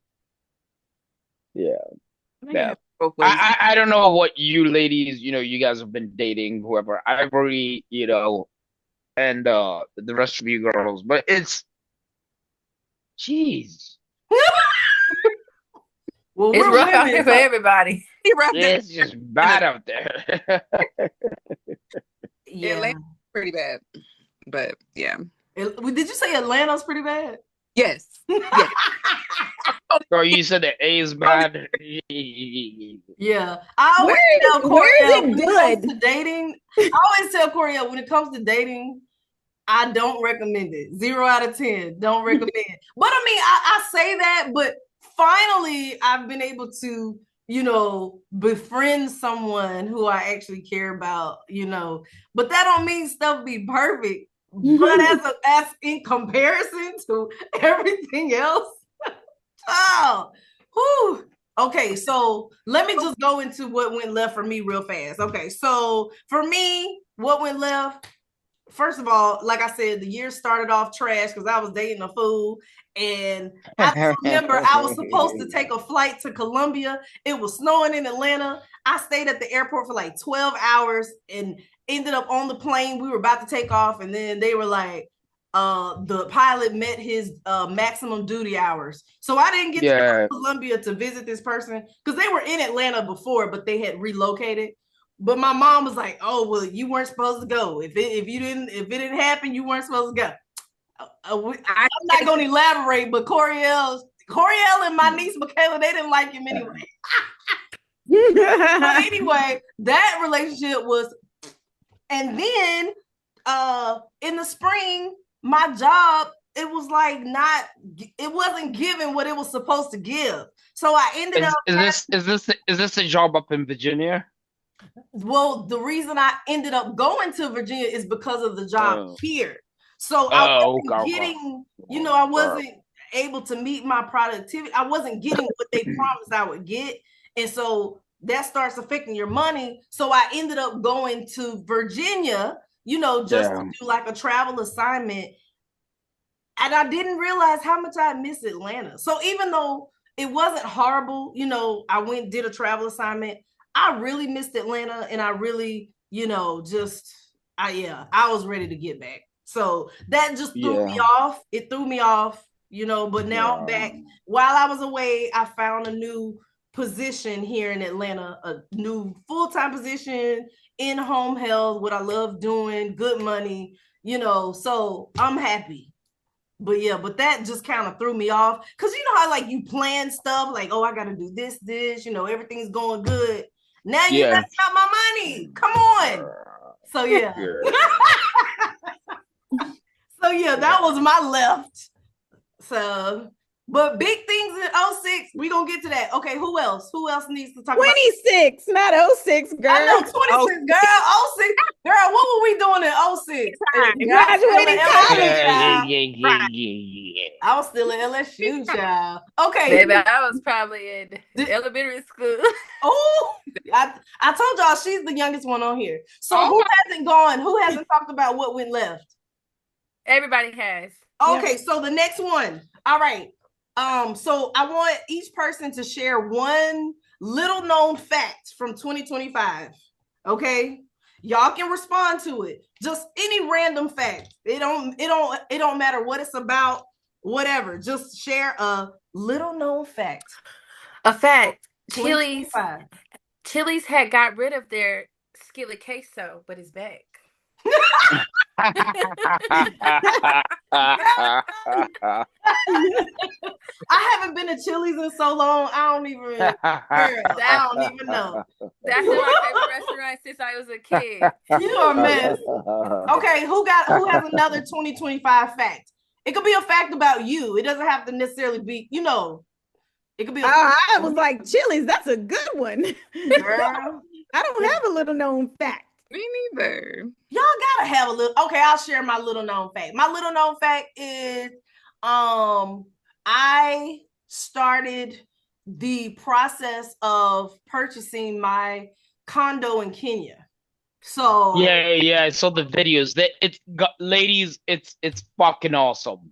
Yeah, I think it yeah. has both ways. I don't know what you ladies, you guys have been dating, whoever, Ivory, and the rest of you girls, but jeez, Well, It's we're rough out here women, for so everybody. He rubbed it it's just in bad out there. yeah. Atlanta pretty bad. But yeah. Did you say Atlanta's pretty bad? Yes. Yes. So you said the A is bad. Yeah. I always tell Where is Coriel it when it comes good? to dating, I always tell Coriel when it comes to dating, I don't recommend it. 0 out of 10. Don't recommend. But I mean, I say that, but finally I've been able to, befriend someone who I actually care about, But that don't mean stuff be perfect. But as in comparison to everything else, oh, whew. Okay, so let me just go into what went left for me real fast. Okay, so for me, what went left? First of all, like I said, the year started off trash because I was dating a fool. And I just remember I was supposed to take a flight to Colombia. It was snowing in Atlanta. I stayed at the airport for like 12 hours and ended up on the plane. We were about to take off, and then they were like, the pilot met his maximum duty hours. So I didn't get to go Yeah, to Colombia to visit this person because they were in Atlanta before, but they had relocated. But my mom was like, "Oh, well, you weren't supposed to go. If it didn't happen, you weren't supposed to go." I'm not going to elaborate, but Coriel and my niece Michaela, they didn't like him anyway. But anyway, that relationship was, and then in the spring, my job, it was like it wasn't giving what it was supposed to give. So I ended up is this a job up in Virginia? Well, the reason I ended up going to Virginia is because of the job Oh, here. So I oh, wasn't okay, getting, I wasn't able to meet my productivity. I wasn't getting what they promised I would get. And so that starts affecting your money. So I ended up going to Virginia, just to do like a travel assignment. And I didn't realize how much I missed Atlanta. So even though it wasn't horrible, I went did a travel assignment. I really missed Atlanta, and I really, I was ready to get back. So that just threw me off. It threw me off, but now I'm back. While I was away, I found a new position here in Atlanta, a new full-time position in home health, what I love doing, good money, so I'm happy. But that just kind of threw me off because you know how like you plan stuff like, oh, I gotta do this, everything's going good. Now you messing up my money. Come on. So yeah. So yeah, that was my left. So, but big things in 06, we gonna get to that. Okay, who else? Who else needs to talk 26, about? Not 06, girl. I know 26, girl. 06, girl. What were we doing in 06? Graduating college. I was still in LSU, child. Okay. Baby, I was probably in elementary school. Oh, I told y'all she's the youngest one on here. So who hasn't gone? Who hasn't talked about what went left? Everybody has. Okay, so the next one. All right. So I want each person to share one little known fact from 2025. Okay. Y'all can respond to it. Just any random fact. It don't matter what it's about, whatever. Just share a little known fact. A fact. Chili's had got rid of their skillet queso, but it's back. I haven't been to Chili's in so long. I don't even know. That's been my favorite restaurant since I was a kid. You're a mess. Okay, who has another 2025 fact? It could be a fact about you. It doesn't have to necessarily be, it could be I was like, Chili's, that's a good one. Girl. I don't have a little known fact. Me neither. Y'all gotta have a little. Okay, I'll share my little known fact. My little known fact is, I started the process of purchasing my condo in Kenya. So Yeah. I saw the videos. That it's got ladies. It's fucking awesome.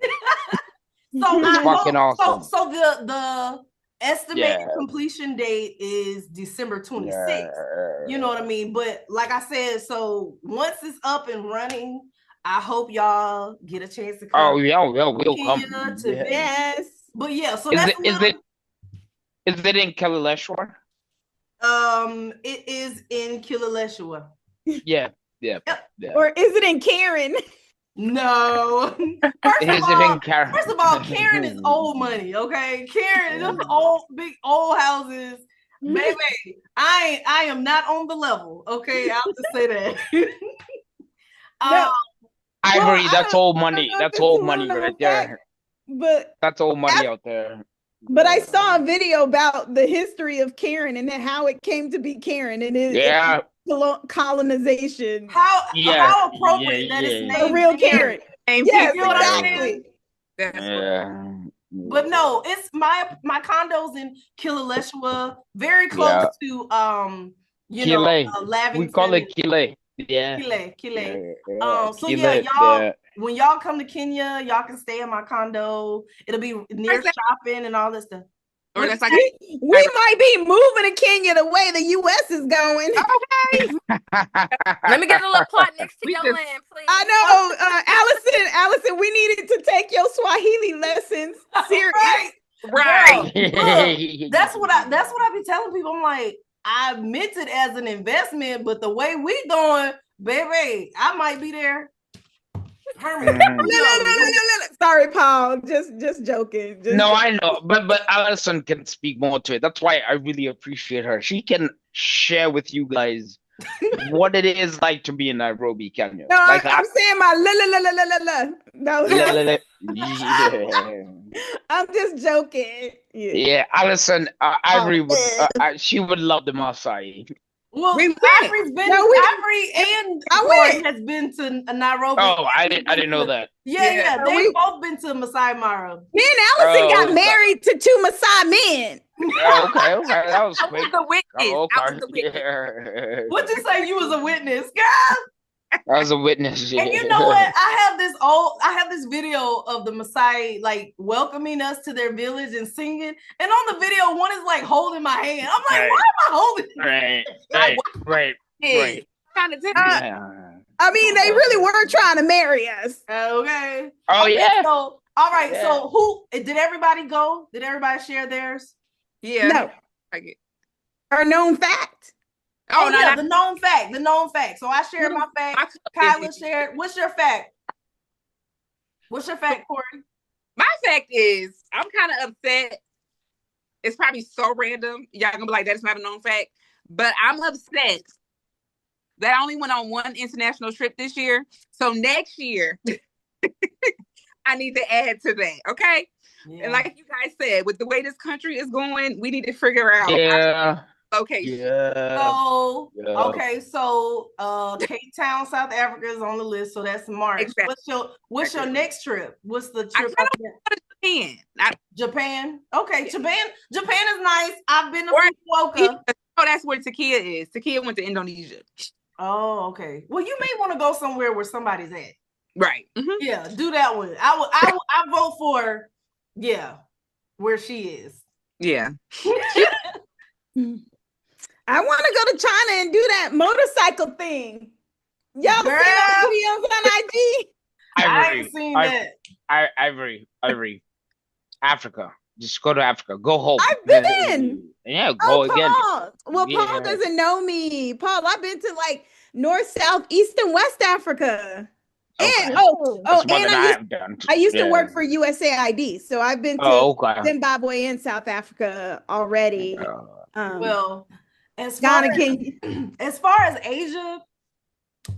So It's I fucking hope awesome. so the estimated Yeah. completion date is December 26th. Yeah. You know what I mean? But like I said, so once it's up and running, I hope y'all get a chance to come Oh yeah, we'll Kenya come. to Yeah. visit. Yes. But yeah, so Is that's it is it in Kalileshwar? it is in Kilauea. Yeah. Yep. Or is it in Karen? No. First Is it in Karen? of all, Karen is old money, okay? Karen, those old, big old houses. Baby, I am not on the level, okay? I'll just say that. No. Ivory, Well, that's old money. know if That's it's old a money little right fact, there. but That's old money out there. but I saw a video about the history of Karen and then how it came to be Karen and Yeah. colonization. How Yeah. appropriate that it's Yeah. A named real Karen. Karen. Yes, You know what I'm exactly. saying? That's what, Yeah. But no, it's my condo's in Kilauea, very close to you know, Kile. Lavington. We call it Kile. Yeah. Kile. So Kile, yeah, y'all, yeah. when y'all come to Kenya, y'all can stay in my condo. It'll be near shopping and all this stuff. or that's like We might be moving to Kenya the way the U.S. is going. Let me get a little plot next to We your just- land, please. I know, Allison, we needed to take your Swahili lessons serious. right. Look, that's what I be telling people. I'm like, I meant it as an investment, but the way we going, baby, I might be there. Herman, Sorry, Paul. Just joking. No, I know, but Alison can speak more to it. That's why I really appreciate her. She can share with you guys what it is like to be in Nairobi, Kenya. No, Like I'm saying my la. No, yeah. I'm just joking. Yeah, Alison, Ivory would she would love the Maasai. well, We went. Ivory and I Corey went. has been to Nairobi. Oh, I didn't know that. Yeah, they've both been to Masai Mara. Me and Allison got married to 2 Maasai men. Oh, okay, that was I quick. was the witness. Oh, I was okay. the witness. Yeah. What'd you say? You was a witness, girl. I was a witness. And you know what? I have this video of the Maasai like welcoming us to their village and singing. And on the video, one is like holding my hand. I'm like, Right. why am I holding? Right. Kind of Yeah. I mean, they really were trying to marry us. Okay. Oh Okay, yeah. So all right. Yeah. So who did everybody go? Did everybody share theirs? Yeah. No. Her known fact. Oh, yeah, the known fact. So I shared my fact. Kyla shared. What's your fact? What's your fact, Corey? My fact is, I'm kind of upset. It's probably so random. Y'all gonna be like, that's not a known fact. But I'm upset that I only went on one international trip this year. So next year, I need to add to that. Okay. Yeah. And like you guys said, with the way this country is going, we need to figure out. Yeah. Location. Yeah. So okay, so Cape Town, South Africa is on the list, so that's March. Exactly. What's your next trip? What's the trip? Japan. Japan. Okay, Japan is nice. I've been to Fukuoka. Oh, that's where Takia is. Takia went to Indonesia. Oh, okay. Well, you may want to go somewhere where somebody's at. Right. Mm-hmm. Yeah, do that one. I vote for where she is. Yeah. I want to go to China and do that motorcycle thing. Y'all see those videos on IG? I ain't seen that. Ivory. Africa. Just go to Africa. Go home. I've been. Yeah, go again. Well, Paul doesn't know me. Paul, I've been to like North, South, East, and West Africa. Okay. And and I used to work for USAID, so I've been to Zimbabwe and South Africa already. Well, as far as Asia,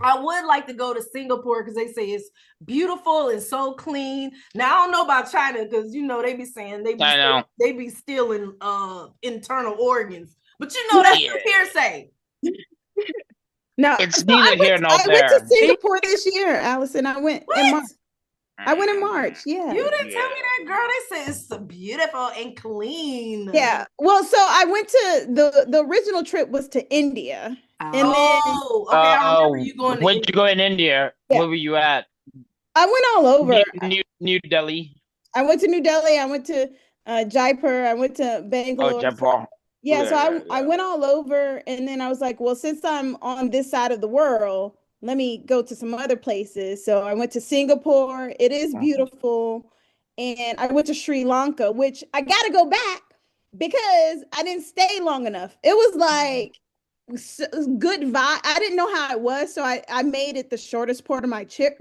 I would like to go to Singapore because they say it's beautiful and so clean. Now I don't know about China because they be saying they be stealing internal organs, but that's hearsay. No, It's so neither here nor I went to there. Singapore this year, Allison. I went in March. What? I went in March. Yeah. You didn't tell me Yeah. that, girl. They said it's so beautiful and clean. Yeah. Well, so I went to the original trip was to India. And then Oh, okay. I remember you going to Where'd you go India. in India? yeah, Where were you at? I went all over. New Delhi. I went to New Delhi. I went to Jaipur. I went to Oh, Bangalore. So Jaipur. yeah, so Yeah, yeah, I yeah. went all over, and then I was like, well, since I'm on this side of the world, let me go to some other places. So I went to Singapore. It is Mhm. beautiful. And I went to Sri Lanka, which I got to go back because I didn't stay long enough. It was like good vibe. I didn't know how it was, so I made it the shortest part of my trip.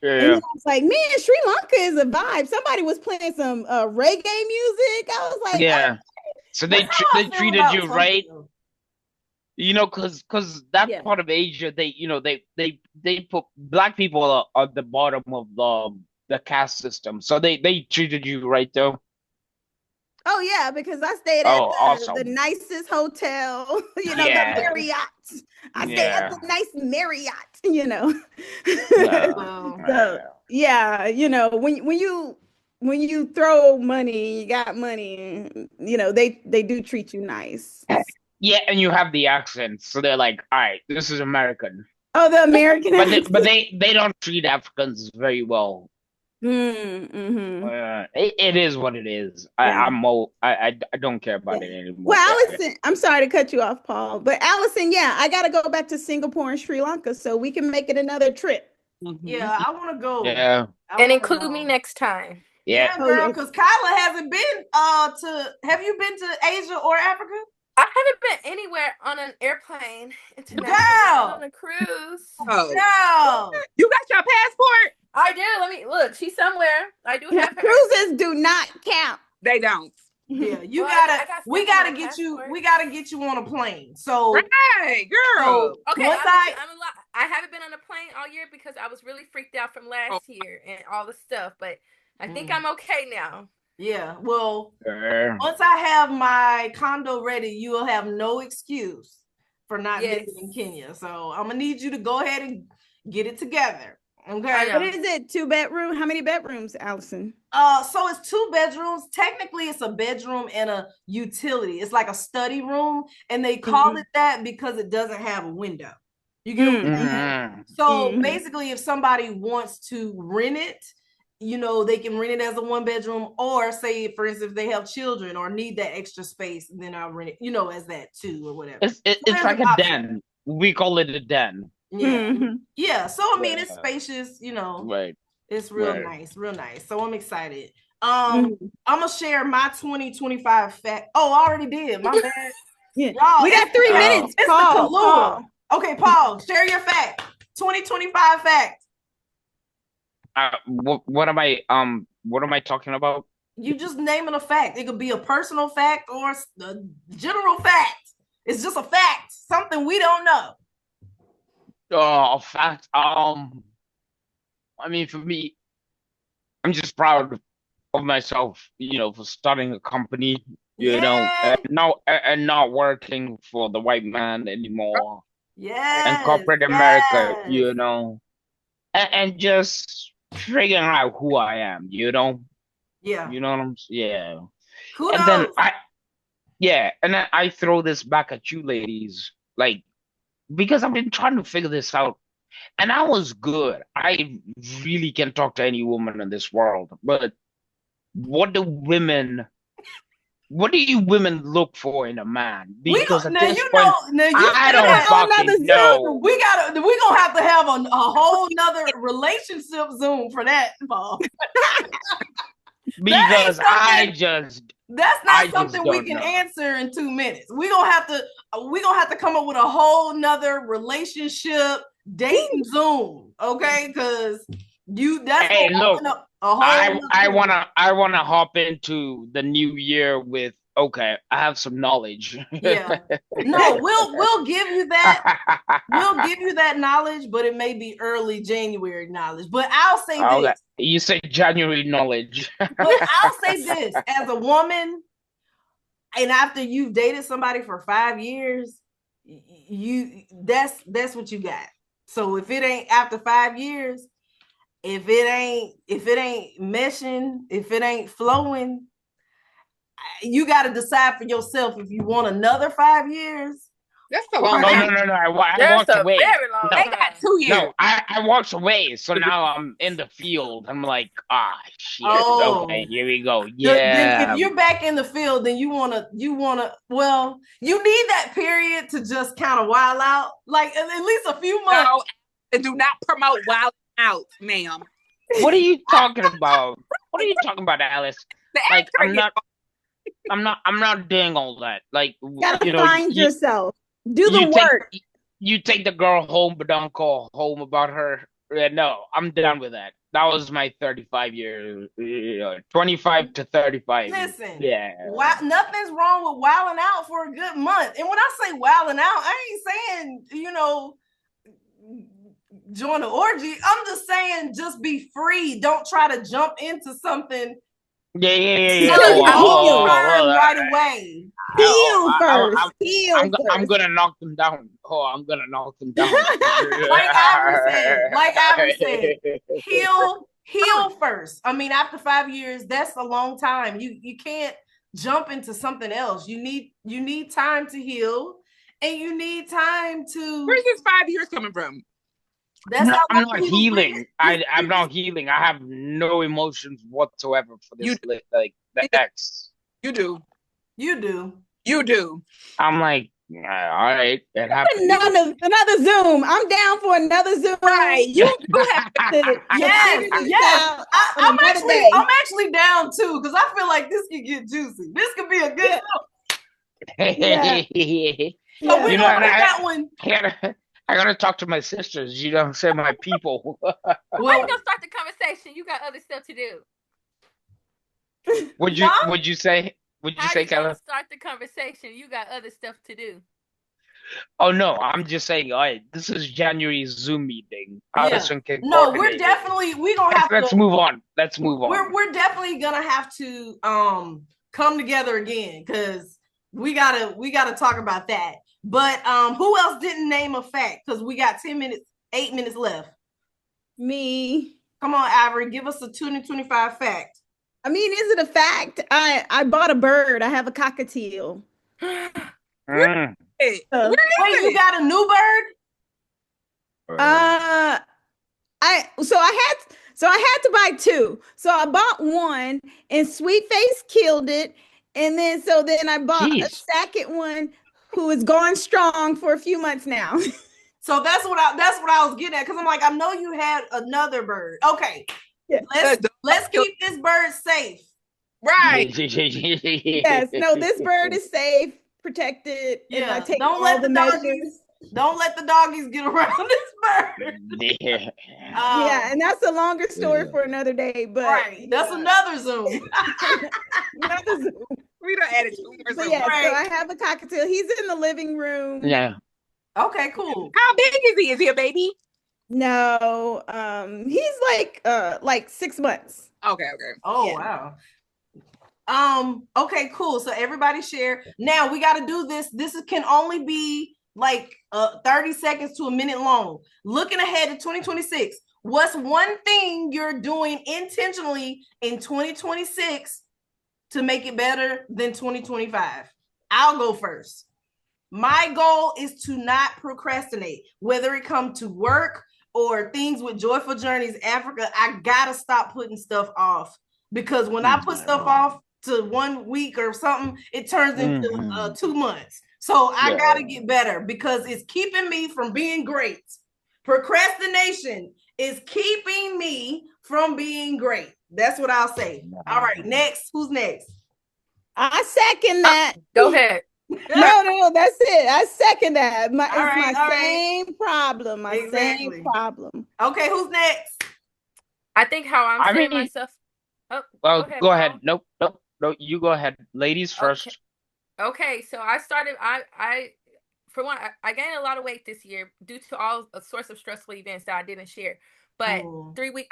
Yeah, And then yeah. I was like, man, Sri Lanka is a vibe. Somebody was playing some reggae music. I was like, oh, Yeah. So That's how they I feel treated about you right, Tokyo. because that yeah. part of Asia, they put black people at the bottom of the caste system. So they treated you right though. Oh yeah, because I stayed at Oh, the awesome. nicest hotel, the Yeah. Marriott. I stayed at Yeah. the nice Marriott. Yeah. Well, So Yeah. yeah, when you throw money, you got money, they do treat you nice. Yeah, and you have the accent, so they're like, all right, this is American. Oh, the American But accent. they don't treat Africans very well. Mm-hmm. It is what it is. Yeah. I don't care Yeah. about it anymore. Well, Allison, I'm sorry to cut you off, Paul, but Allison, yeah, I got to go back to Singapore and Sri Lanka so we can make it another trip. yeah, I want to go. Yeah, I And want to include me go. next time. yeah. Yeah, Oh, girl, yes. because Kyla hasn't been to. Have you been to Asia or Africa? I haven't been anywhere on an airplane internationally, not on Girl, a cruise. Oh, girl. you got your passport? I do. Let me look. She's somewhere. I do have her. Cruises do not count. They don't. Yeah, you Well, gotta. I got We stuff on gotta my get you. passport. We gotta get you on a plane. So, Right, girl. Okay, once I'm a lot. I haven't been on a plane all year because I was really freaked out from Oh, last year and all the stuff. But I think Mm. I'm okay now. Yeah, well, Uh, once I have my condo ready, you will have no excuse for not Yes. visiting Kenya. So I'm gonna need you to go ahead and get it together. I Okay. know. What is it? 2 bedroom? How many bedrooms, Allison? So it's 2 bedrooms. Technically, it's a bedroom and a utility. It's like a study room, and they call it that because it doesn't have a window. You get what I'm saying? mhm. So basically, if somebody wants to rent it, they can rent it as a 1 bedroom, or say, for instance, if they have children or need that extra space, then I'll rent it, as that too, or whatever. So It's there's like an a option. den. We call it a den. Yeah. Mhm. Yeah. So I mean, it's Yeah. spacious, Right. it's real Right. nice, real nice. So I'm excited. Mhm. I'm gonna share my 2025 fact. Oh, I already did. My bad. Yeah. Y'all, We got 3 minutes. It's Paul, the Kahlua. Okay, Paul, share your fact. 2025 fact. What am I talking about? You just naming a fact. It could be a personal fact or a general fact. It's just a fact, something we don't know. Oh, fact. I mean, for me, I'm just proud of myself, for starting a company, Yeah. and not working for the white man anymore and Yes. corporate America, Yes. and just figuring out who I am, Yeah. you know what I'm, yeah. And then Kudos. I throw this back at you ladies, like, because I've been trying to figure this out. And I was good. I really can talk to any woman in this world. But what do women, what do you women look for in a man? Because at Now this point, now you I said don't that on another fucking know. Zoom. We're gonna have to have a whole nother relationship Zoom for that, Paul. Because That's I not just something we don't can know. answer in 2 minutes. We're gonna have to come up with a whole nother relationship dating Zoom, okay? Because that's Hey, gonna look, open up a whole I nother I can. wanna hop into the new year with, okay, I have some knowledge. Yeah. No, we'll give you that. We'll give you that knowledge, but it may be early January knowledge. But I'll say Okay. this. You say January knowledge. But I'll say this as a woman, and after you've dated somebody for 5 years, that's what you got. So if it ain't after 5 years, if it ain't meshing, if it ain't flowing, you got to decide for yourself if you want another 5 years. That's a long No, time. no, no, no. I That's walked a away. very long No, They time. got 2 years. no, I walked away. So now I'm in the field. I'm like, shit. Oh. Okay, here we go. Then Yeah. if you're back in the field, then you wanna well, you need that period to just kind of wild out, like at least a few months. No, and do not promote wild out, ma'am. What are you talking about? What are you talking about, Alice? The Like, extra year. I'm not doing all that. Like, Gotta you know, find yourself. Do the you work. you take the girl home, but don't call home about her. No, I'm done with that. That was my 35 year, 25 to 35. Listen, Yeah. nothing's wrong with wilding out for a good month. And when I say wilding out, I ain't saying, join an orgy. I'm just saying just be free. Don't try to jump into something. Yeah. Right away. Heal first. Heal first. I'm gonna knock them down. I'm gonna knock them down. Like Avery said, heal first. I mean, after 5 years, that's a long time. You can't jump into something else. You need time to heal, and you need time to. Where's this 5 years coming from? I'm not healing. I'm not healing. I have no emotions whatsoever for this. Like the ex. You do. I'm like, all right, that happened. Another Zoom. I'm down for another Zoom. Right. You have to. Yes. I'm actually down too, because I feel like this could get juicy. This could be a good. Yeah. So we're gonna put that one. I gotta talk to my sisters. You know what I'm saying? My people. Well, how you gonna start the conversation? You got other stuff to do. Would you say, Kayla? Start the conversation. You got other stuff to do. Oh no, I'm just saying. All right, this is January's Zoom meeting. No, we're gonna have Let's move on. Let's move on. We're definitely gonna have to come together again, because we gotta talk about that. But who else didn't name a fact? Because we got 8 minutes left. Me. Come on, Avery, give us a 2025 fact. I mean, is it a fact? I bought a bird. I have a cockatiel. Wait, you got a new bird? I had to buy 2. So I bought one, and Sweet Face killed it, and then I bought a second one who is going strong for a few months now. So that's what I was getting at, because I'm like, I know you had another bird. Okay, yeah. Let's keep this bird safe. Right. Yes. No, this bird is safe, protected. Yeah. I take Don't let the doggies get around this bird. Yeah, and that's a longer story for another day. But that's another Zoom. Another Zoom. We done added 2 more Zooms. Yeah, so I have a cockatiel. He's in the living room. Yeah. Okay, cool. How big is he? Is he a baby? No, he's like 6 months. Okay. Oh, yeah. Wow. Okay, cool. So everybody share. Now we got to do this. This can only be like 30 seconds to a minute long. Looking ahead to 2026, what's one thing you're doing intentionally in 2026 to make it better than 2025? I'll go first. My goal is to not procrastinate, whether it comes to work or things with Joyful Journeys Africa. I gotta stop putting stuff off, because when I put stuff off to 1 week or something, it turns into 2 months. So I gotta get better, because it's keeping me from being great. Procrastination is keeping me from being great. That's what I'll say. All right, next. Who's next? I second that. Go ahead. No, that's it. I second that. It's my same problem. Same problem. Okay, who's next? I think how I'm saying myself. Oh, well, go ahead. Nope. You go ahead. Ladies first. Okay, so I started. I for one, I gained a lot of weight this year due to all sorts of stressful events that I didn't share. But 3 weeks,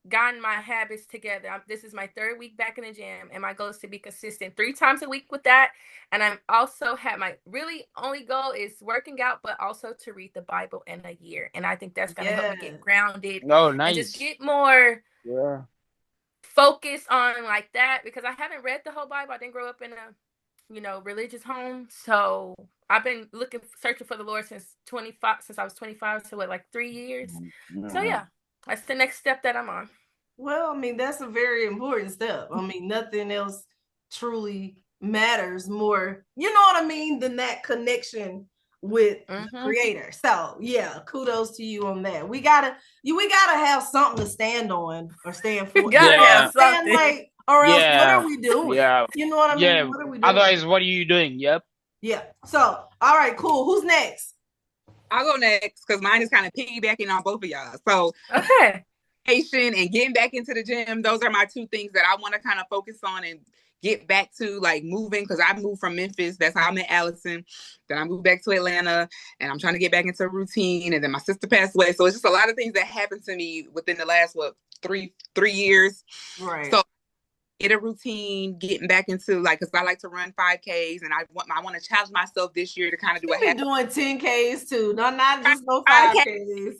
gotten my habits together. This is my 3rd week back in the gym, and my goal is to be consistent 3 times a week with that. And I'm also had my really only goal is working out, but also to read the Bible in a year. And I think that's going to help me get grounded and just get more focus on like that, because I haven't read the whole Bible. I didn't grow up in a religious home, so I've been searching for the Lord since I was 25, so like 3 years. So yeah, that's the next step that I'm on. Well, I mean, that's a very important step. I mean, nothing else truly matters more, you know what I mean, than that connection with the Creator. So yeah, kudos to you on that. We gotta have something to stand on or stand for. We gotta have something. Like, or else what are we doing? Yeah. You know what I mean? Yeah. What are we doing? Otherwise, what are you doing? Yep. Yeah. So, all right, cool. Who's next? I'll go next because mine is kind of piggybacking on both of y'all. So okay. And getting back into the gym, those are my 2 things that I want to kind of focus on and get back to, like moving, because I moved from Memphis. That's how I met Allison. Then I moved back to Atlanta, and I'm trying to get back into a routine. And then my sister passed away. So it's just a lot of things that happened to me within the last, 3 years. Right. So get a routine, getting back into, like, because I like to run 5Ks, and I want to challenge myself this year to kind of do You've been doing 10Ks too, not just no 5Ks.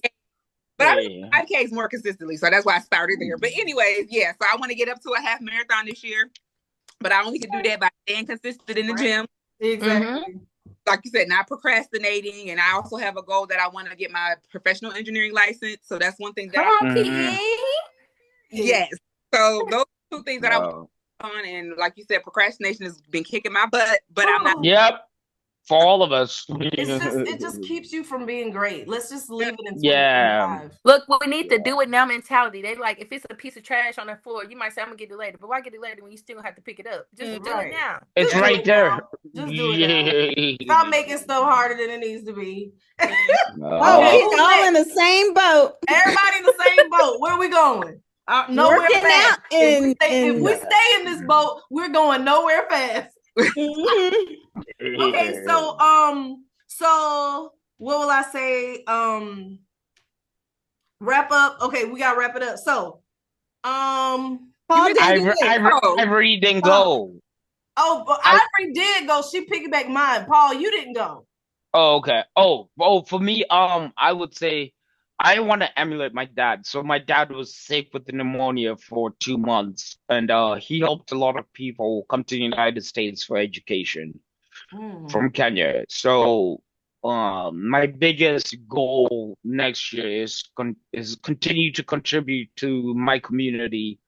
But I'm doing 5Ks more consistently, so that's why I started there. But anyways, yeah, so I want to get up to a half marathon this year, but I only can do that by staying consistent in the gym. Exactly. Like you said, not procrastinating, and I also have a goal that I want to get my professional engineering license. So that's one thing that yes. So those 2 things that I want on, and like you said, procrastination has been kicking my butt, but I'm not. Yep. For all of us. It just keeps you from being great. Let's just leave it in 2025. Look, we need the do it now mentality. They like, if it's a piece of trash on the floor, you might say, I'm gonna get it later. But why get it later when you still have to pick it up? Just do it now. It's right there. Just do it now. Stop making stuff harder than it needs to be. We're all in the same boat. Everybody in the same boat. Where are we going? Nowhere fast. If we stay in this boat, we're going nowhere fast. Okay, so what will I say? Wrap up. Okay, we gotta wrap it up. So, Ivory didn't go. Oh, but Ivory did go. She piggybacked mine. Paul, you didn't go. Oh, okay. Oh, for me, I would say I want to emulate my dad. So my dad was sick with the pneumonia for 2 months, and he helped a lot of people come to the United States for education from Kenya. So my biggest goal next year is continue to contribute to my community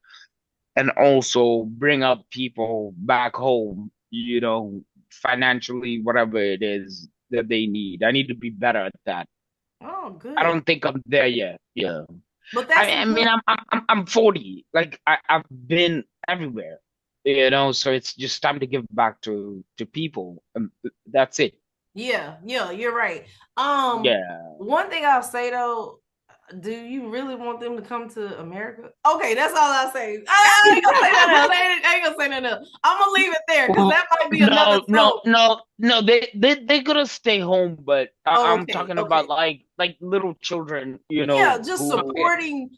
and also bring up people back home, financially, whatever it is that they need. I need to be better at that. Oh, good. I don't think I'm there yet. Yeah. But that's I'm 40. Like I've been everywhere, so it's just time to give back to people. That's it. Yeah, you're right. Yeah. One thing I'll say though, do you really want them to come to America? Okay, that's all I'll say. I ain't gonna say nothing else. I ain't gonna say nothing else. I'm gonna leave it there because that might be another. No. They're gonna stay home, but I'm talking about like little children, Yeah, just supporting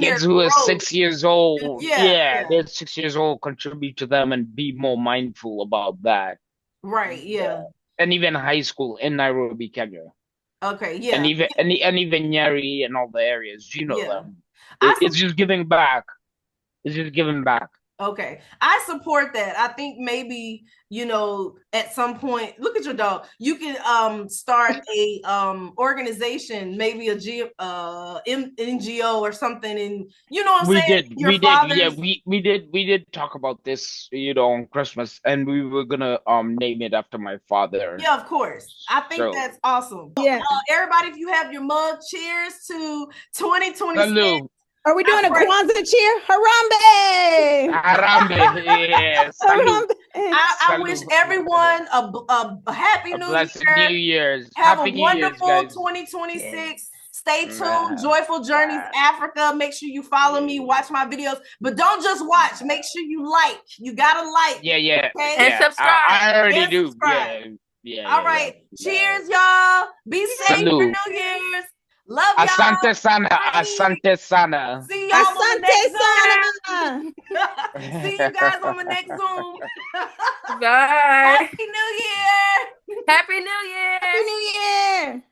their kids who are growth. 6 years old. Yeah, they're 6 years old. Contribute to them and be more mindful about that. Right. Yeah. And even high school in Nairobi, Kenya. Okay, yeah. And even Nyeri and all the areas, them. It's just giving back. It's just giving back. Okay, I support that. I think maybe at some point, look at your dog. You can start a organization, maybe a NGO or something, and what I'm saying. We did talk about this, on Christmas, and we were gonna name it after my father. Yeah, of course. I think that's awesome. Yeah, everybody, if you have your mug, cheers to 2026. Salud. Are we doing a Kwanzaa cheer? Harambe! Harambe, yes. Harambe. I wish everyone a happy New Year. Have a wonderful 2026. Yes. Stay tuned. Joyful Journeys Africa. Make sure you follow me, watch my videos, but don't just watch. Make sure you like. You gotta like. Yeah. Okay? And subscribe. I already do. Subscribe. Yeah. All right. Cheers, y'all. Be safe for New Year's. Love y'all. Asante sana. Bye. Asante sana. See y'all on the next Asante Zoom. Sana. See you guys on the next Zoom. Bye. Happy New Year. Happy New Year. Happy New Year.